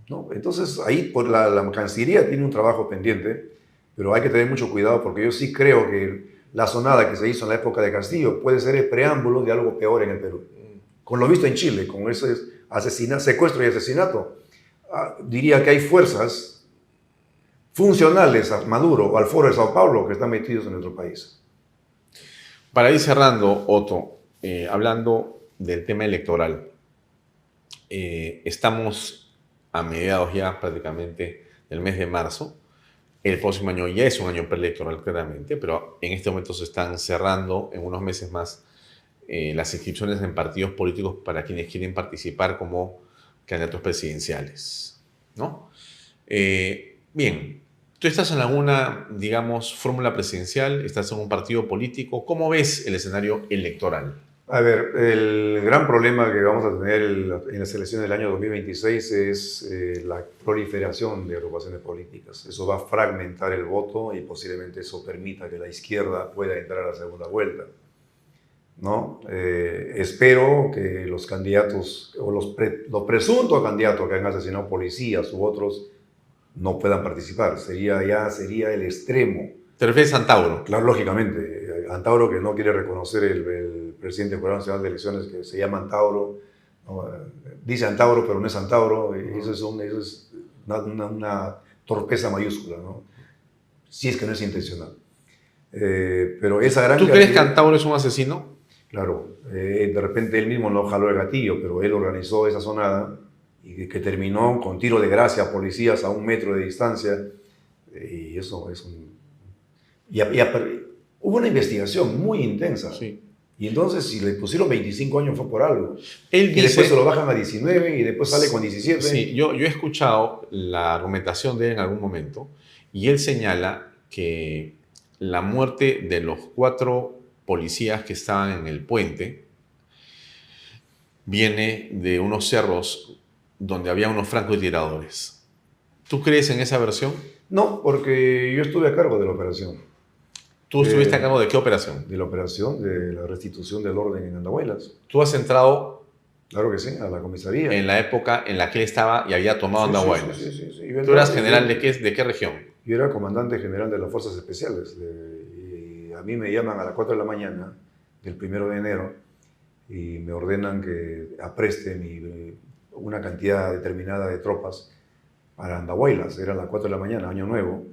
¿no? Entonces, ahí por la Cancillería tiene un trabajo pendiente, pero hay que tener mucho cuidado porque yo sí creo que la sonada que se hizo en la época de Castillo puede ser el preámbulo de algo peor en el Perú. Con lo visto en Chile, con ese secuestro y asesinato, diría que hay fuerzas funcionales a Maduro o al Foro de Sao Paulo que están metidos en nuestro país. Para ir cerrando, Otto, hablando del tema electoral, estamos a mediados ya prácticamente del mes de marzo. El próximo año ya es un año preelectoral claramente, pero en este momento se están cerrando en unos meses más las inscripciones en partidos políticos para quienes quieren participar como candidatos presidenciales, ¿no? Bien, tú estás en alguna, digamos, fórmula presidencial, estás en un partido político. ¿Cómo ves el escenario electoral? A ver, el gran problema que vamos a tener en las elecciones del año 2026 es la proliferación de agrupaciones políticas. Eso va a fragmentar el voto y posiblemente eso permita que la izquierda pueda entrar a la segunda vuelta, ¿no? Espero que los candidatos o los presuntos candidatos que han asesinado policías u otros no puedan participar. Sería el extremo. ¿Te refieres a Antauro? Claro, lógicamente. Antauro, que no quiere reconocer el presidente del Jurado Nacional de Elecciones, que se llama Antauro, ¿no? Dice Antauro, pero no es Antauro. Eso es una torpeza mayúscula, ¿no? Si es que no es intencional. Pero esa gran ¿Tú crees que Antauro es un asesino? Claro, de repente él mismo no jaló el gatillo, pero él organizó esa sonada y que terminó con tiro de gracia a policías a 1 metro de distancia. Y eso es un... hubo una investigación muy intensa. Sí. Y entonces, si le pusieron 25 años fue por algo. Él dice, y después se lo bajan a 19 y después sale con 17. Sí, yo he escuchado la argumentación de él en algún momento y él señala que la muerte de los 4 policías que estaban en el puente viene de unos cerros donde había unos francotiradores. ¿Tú crees en esa versión? No, porque yo estuve a cargo de la operación. ¿Tú estuviste a cargo de qué operación? De la operación de la restitución del orden en Andahuaylas. ¿Tú has entrado? Claro que sí, a la comisaría. En la época en la que él estaba y había tomado Andahuaylas. Sí. ¿Tú eras general de qué región? Yo era comandante general de las Fuerzas Especiales. Y a mí me llaman a las 4 de la mañana del 1 de enero y me ordenan que apreste una cantidad determinada de tropas para Andahuaylas. Era a las 4 de la mañana, año nuevo.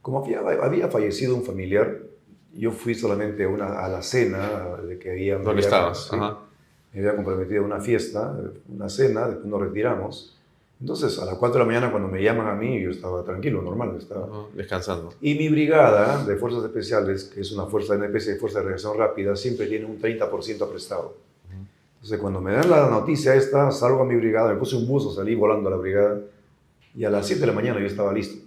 Como había fallecido un familiar, yo fui solamente a la cena de que había... ¿Dónde estabas? Sí, me había comprometido a una fiesta, una cena, después nos retiramos. Entonces, a las 4 de la mañana, cuando me llaman a mí, yo estaba tranquilo, normal, estaba descansando. Y mi brigada de Fuerzas Especiales, que es una fuerza de NPC, Fuerza de Reacción Rápida, siempre tiene un 30% prestado. Entonces, cuando me dan la noticia esta, salgo a mi brigada, me puse un buzo, salí volando a la brigada, y a las 7 de la mañana yo estaba listo.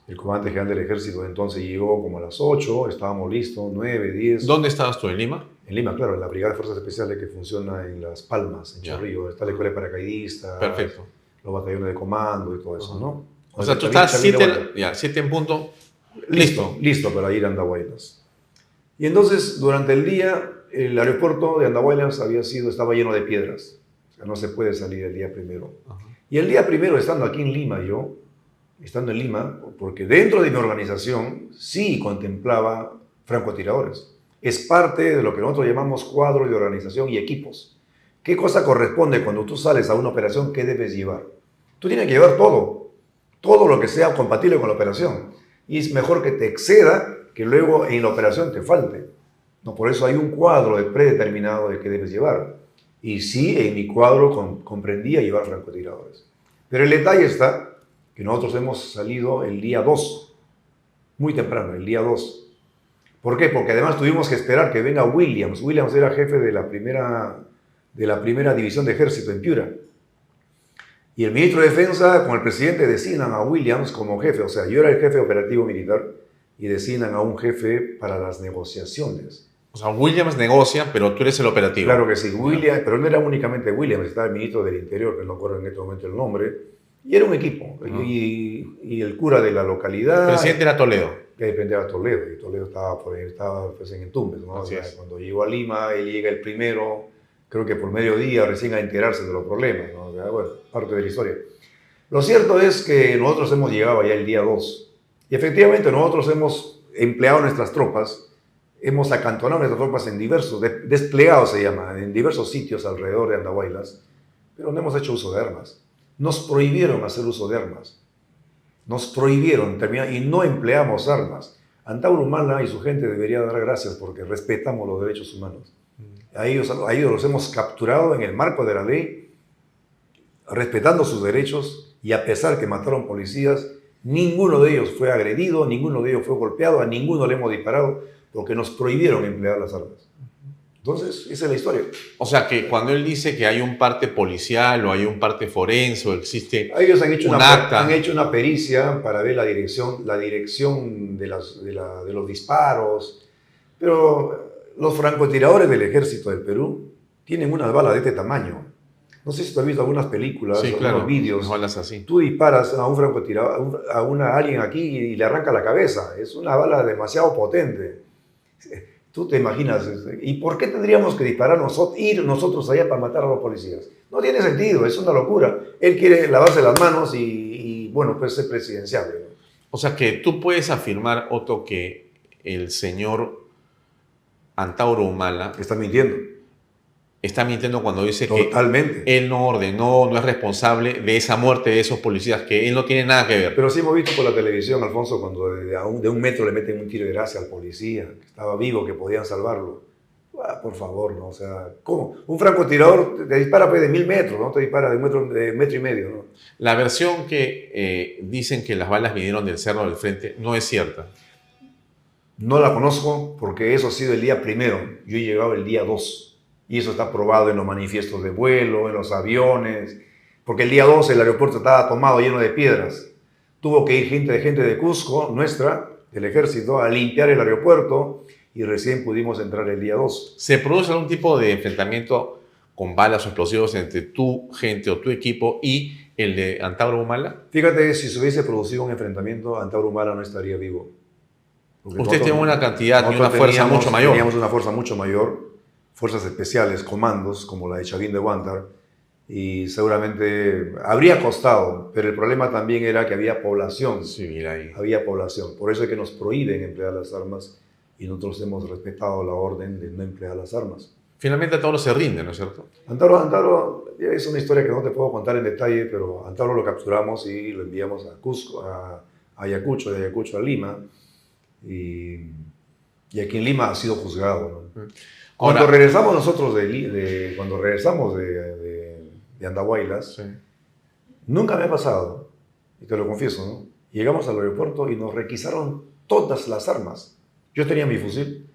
El comandante general del ejército entonces llegó como a las 8, estábamos listos, 9, 10. ¿Dónde estabas tú, en Lima? En Lima, claro, en la Brigada de Fuerzas Especiales que funciona en Las Palmas, en Chorrillos. Está la escuela de paracaidistas, perfecto, los batallones de comando y todo eso, ¿no? O sea, tú estás 7 en punto, listo. Listo para ir a Andahuaylas. Y entonces, durante el día, el aeropuerto de Andahuaylas estaba lleno de piedras. O sea, no se puede salir el día primero. Y el día primero, estando aquí en Lima, estando en Lima, porque dentro de mi organización sí contemplaba francotiradores. Es parte de lo que nosotros llamamos cuadro de organización y equipos. ¿Qué cosa corresponde cuando tú sales a una operación? ¿Qué debes llevar? Tú tienes que llevar todo lo que sea compatible con la operación. Y es mejor que te exceda que luego en la operación te falte. No, por eso hay un cuadro predeterminado de qué debes llevar. Y sí, en mi cuadro comprendía llevar francotiradores. Pero el detalle está que nosotros hemos salido el día 2, muy temprano, el día 2. ¿Por qué? Porque además tuvimos que esperar que venga Williams. Williams era jefe de la primera división de ejército en Piura. Y el ministro de Defensa con el presidente designan a Williams como jefe. O sea, yo era el jefe operativo militar y designan a un jefe para las negociaciones. O sea, Williams negocia, pero tú eres el operativo. Claro que sí, Williams, pero no era únicamente Williams, estaba el ministro del Interior, que no recuerdo en este momento el nombre, y era un equipo. Y el cura de la localidad. El presidente era Toledo. Que dependía de Toledo, y Toledo estaba pues, en Tumbes, ¿no? O sea, cuando llegó a Lima, él llega el primero, creo que por mediodía, recién a enterarse de los problemas, ¿no? O sea, bueno, parte de la historia. Lo cierto es que nosotros hemos llegado ya el día 2, y efectivamente nosotros hemos empleado nuestras tropas, hemos acantonado nuestras tropas en diversos, desplegados se llama, en diversos sitios alrededor de Andahuaylas, pero no hemos hecho uso de armas. Nos prohibieron hacer uso de armas. Nos prohibieron terminar y no empleamos armas. Antauro Humala y su gente debería dar gracias porque respetamos los derechos humanos. A ellos los hemos capturado en el marco de la ley, respetando sus derechos, y a pesar que mataron policías, ninguno de ellos fue agredido, ninguno de ellos fue golpeado, a ninguno le hemos disparado porque nos prohibieron emplear las armas. Entonces, esa es la historia. O sea, que cuando él dice que hay un parte policial o hay un parte forense o existe ellos han hecho un acta. Han hecho una pericia para ver la dirección de los disparos, pero los francotiradores del ejército del Perú tienen unas balas de este tamaño. No sé si tú has visto algunas películas, sí, claro, algunos vídeos. unas balas así. Tú disparas a un francotirador, a alguien aquí y le arranca la cabeza. Es una bala demasiado potente. Tú te imaginas, ¿y por qué tendríamos que disparar ir nosotros allá para matar a los policías? No tiene sentido, es una locura. Él quiere lavarse las manos y bueno, pues ser presidenciable, ¿no? O sea que tú puedes afirmar, Otto, que el señor Antauro Humala Está mintiendo. está mintiendo cuando dice Totalmente. que él no ordenó, no es responsable de esa muerte de esos policías, que él no tiene nada que ver. Pero sí hemos visto por la televisión, Alfonso, cuando de un metro le meten un tiro de gracia al policía, que estaba vivo, que podían salvarlo. Por favor, ¿no? O sea, ¿cómo? Un francotirador te dispara pues, de 1000 metros, ¿no? Te dispara de metro y medio, ¿no? La versión que dicen que las balas vinieron del Cerro del Frente no es cierta. No la conozco porque eso ha sido el día primero. Yo he llegado el día 2. Y eso está probado en los manifiestos de vuelo, en los aviones. Porque el día 2 el aeropuerto estaba tomado, lleno de piedras. Tuvo que ir gente de Cusco, nuestra, del ejército, a limpiar el aeropuerto y recién pudimos entrar el día 2. ¿Se produce algún tipo de enfrentamiento con balas o explosivos entre tu gente o tu equipo y el de Antauro Humala? Fíjate, si se hubiese producido un enfrentamiento, Antauro Humala no estaría vivo. Porque Usted tiene una cantidad y una nosotros fuerza mucho mayor. Teníamos una fuerza mucho mayor, fuerzas especiales, comandos, como la de Chavín de Huántar, y seguramente habría costado, pero el problema también era que había población. Civil ahí. Había población. Por eso es que nos prohíben emplear las armas y nosotros hemos respetado la orden de no emplear las armas. Finalmente Antauro se rinde, ¿no es cierto? Antauro es una historia que no te puedo contar en detalle, pero Antauro lo capturamos y lo enviamos a Cusco, a Ayacucho, de Ayacucho a Lima, y aquí en Lima ha sido juzgado, ¿no? Cuando regresamos nosotros de Andahuaylas, sí, nunca me ha pasado, y te lo confieso, ¿no? Llegamos al aeropuerto y nos requisaron todas las armas. Yo tenía mi fusil,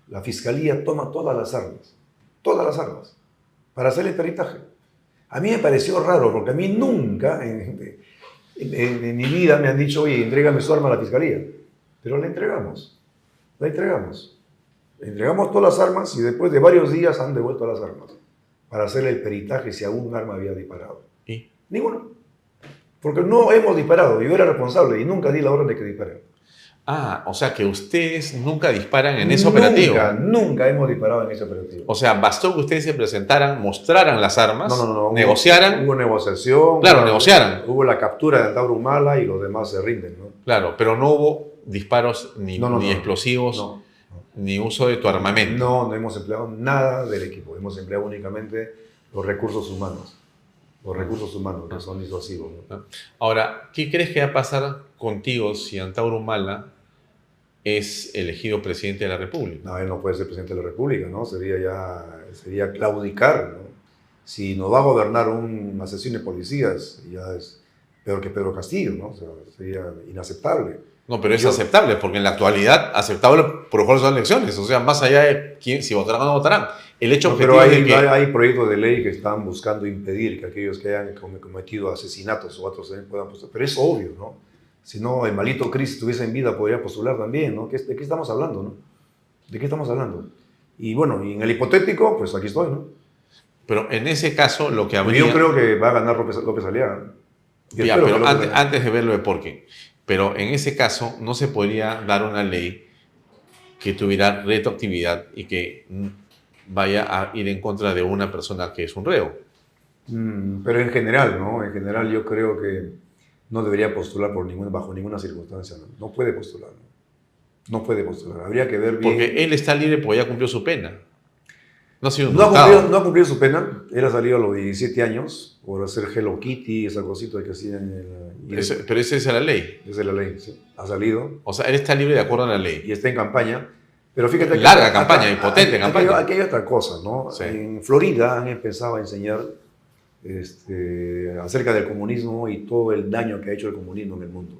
la fiscalía toma todas las armas, para hacer el peritaje. A mí me pareció raro, porque a mí nunca en mi vida me han dicho, oye, entrégame su arma a la fiscalía. Pero la entregamos. Entregamos todas las armas y después de varios días han devuelto las armas para hacer el peritaje si algún arma había disparado. ¿Y? Ninguno. Porque no hemos disparado. Yo era responsable y nunca di la orden de que disparen. Ah, o sea que ustedes nunca disparan en ese operativo. Nunca hemos disparado en ese operativo. O sea, bastó que ustedes se presentaran, mostraran las armas, No. negociaran. Hubo negociación. Claro, negociaran. Hubo la captura de Antauro Humala y los demás se rinden, ¿no? Claro, pero no hubo disparos ni explosivos, No. ni uso de tu armamento. No hemos empleado nada del equipo. Hemos empleado únicamente los recursos humanos. Los recursos humanos que son disuasivos, ¿no? Ahora, ¿qué crees que va a pasar contigo si Antauro Humala es elegido presidente de la República. No, él no puede ser presidente de la República, ¿no? Sería claudicar, ¿no? Si nos va a gobernar un asesino de policías, ya es peor que Pedro Castillo, ¿no? O sea, sería inaceptable. No, pero es aceptable, porque en la actualidad, aceptable por mejor son elecciones. O sea, más allá de quién, si votarán o no votarán. El hecho objetivo pero es de que... hay proyectos de ley que están buscando impedir que aquellos que hayan cometido asesinatos o otros puedan postular. Pero es obvio, ¿no? Si no, el malito Cris estuviese en vida, podría postular también, ¿no? ¿De qué estamos hablando, no? ¿De qué estamos hablando? Y bueno, y en el hipotético, pues aquí estoy, ¿no? Pero en ese caso, lo que habría... Yo creo que va a ganar López Aliaga. Ya, pero antes de verlo de por qué. Pero en ese caso, no se podría dar una ley que tuviera retroactividad y que vaya a ir en contra de una persona que es un reo. Pero en general, ¿no? En general yo creo que no debería postular bajo ninguna circunstancia, ¿no? No puede postular, ¿no? No puede postular. Habría que ver bien... Porque él está libre porque ya cumplió su pena. No ha sido no ha cumplido su pena. Él ha salido a los 17 años por hacer Hello Kitty, esa cosita que hacían en el... Pero esa es la ley. Esa es la ley, sí. Ha salido. O sea, él está libre de acuerdo a la ley. Y está en campaña. Pero fíjate que... Larga campaña, impotente campaña. Aquí hay otra cosa, ¿no? Sí. En Florida han empezado a enseñar acerca del comunismo y todo el daño que ha hecho el comunismo en el mundo,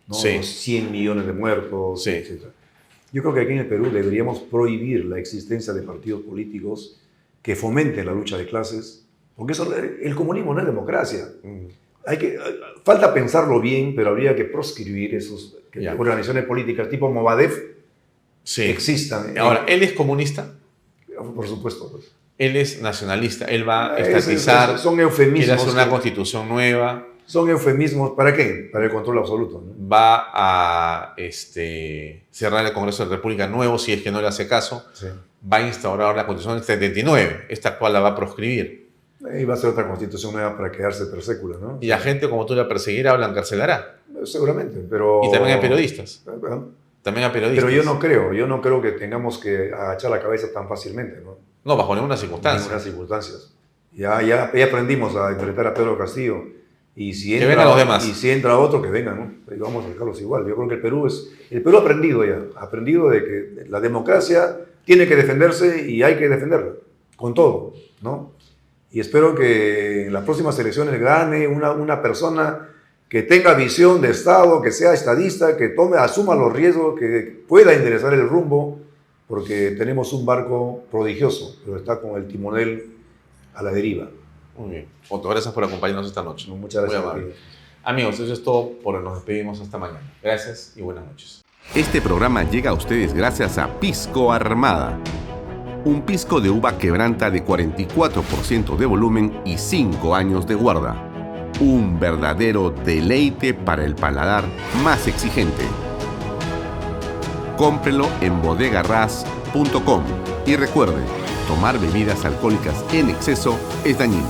¿no? Sí. Los 100 millones de muertos, Sí. etc. Yo creo que aquí en el Perú deberíamos prohibir la existencia de partidos políticos que fomenten la lucha de clases, porque el comunismo no es democracia. Falta pensarlo bien, pero habría que proscribir esas organizaciones políticas tipo Movadef que existan. Ahora, ¿él es comunista? Por supuesto. Pues. Él es nacionalista, él va a estatizar, son eufemismos, quiere hacer una constitución nueva. Son eufemismos, ¿para qué? Para el control absoluto, ¿no? Va a cerrar el Congreso de la República nuevo, si es que no le hace caso. Sí. Va a instaurar la Constitución del 79, esta actual la va a proscribir. Y va a ser otra constitución nueva para quedarse per sécula, ¿no? Y a gente como tú la perseguirá o la encarcelará. Seguramente, pero... Y también a periodistas. Bueno, También a periodistas. pero yo no creo que tengamos que agachar la cabeza tan fácilmente, ¿no? No, bajo ninguna circunstancia. Ninguna circunstancias. Ya aprendimos a enfrentar a Pedro Castillo. Y si entra, que vengan los demás. Y si entra otro, que venga, ¿no? Y vamos a dejarlos igual. Yo creo que el Perú ha aprendido ya. Ha aprendido de que la democracia tiene que defenderse y hay que defenderla. Con todo, ¿no? Y espero que en las próximas elecciones gane una persona que tenga visión de Estado, que sea estadista, que asuma los riesgos, que pueda enderezar el rumbo, porque tenemos un barco prodigioso, pero está con el timonel a la deriva. Muy bien. Otto, gracias por acompañarnos esta noche. Muchas gracias. Muy amable. Amigos, eso es todo por hoy. Nos despedimos hasta mañana. Gracias y buenas noches. Este programa llega a ustedes gracias a Pisco Armada. Un pisco de uva quebranta de 44% de volumen y 5 años de guarda. Un verdadero deleite para el paladar más exigente. Cómprelo en bodegarras.com y recuerde, tomar bebidas alcohólicas en exceso es dañino.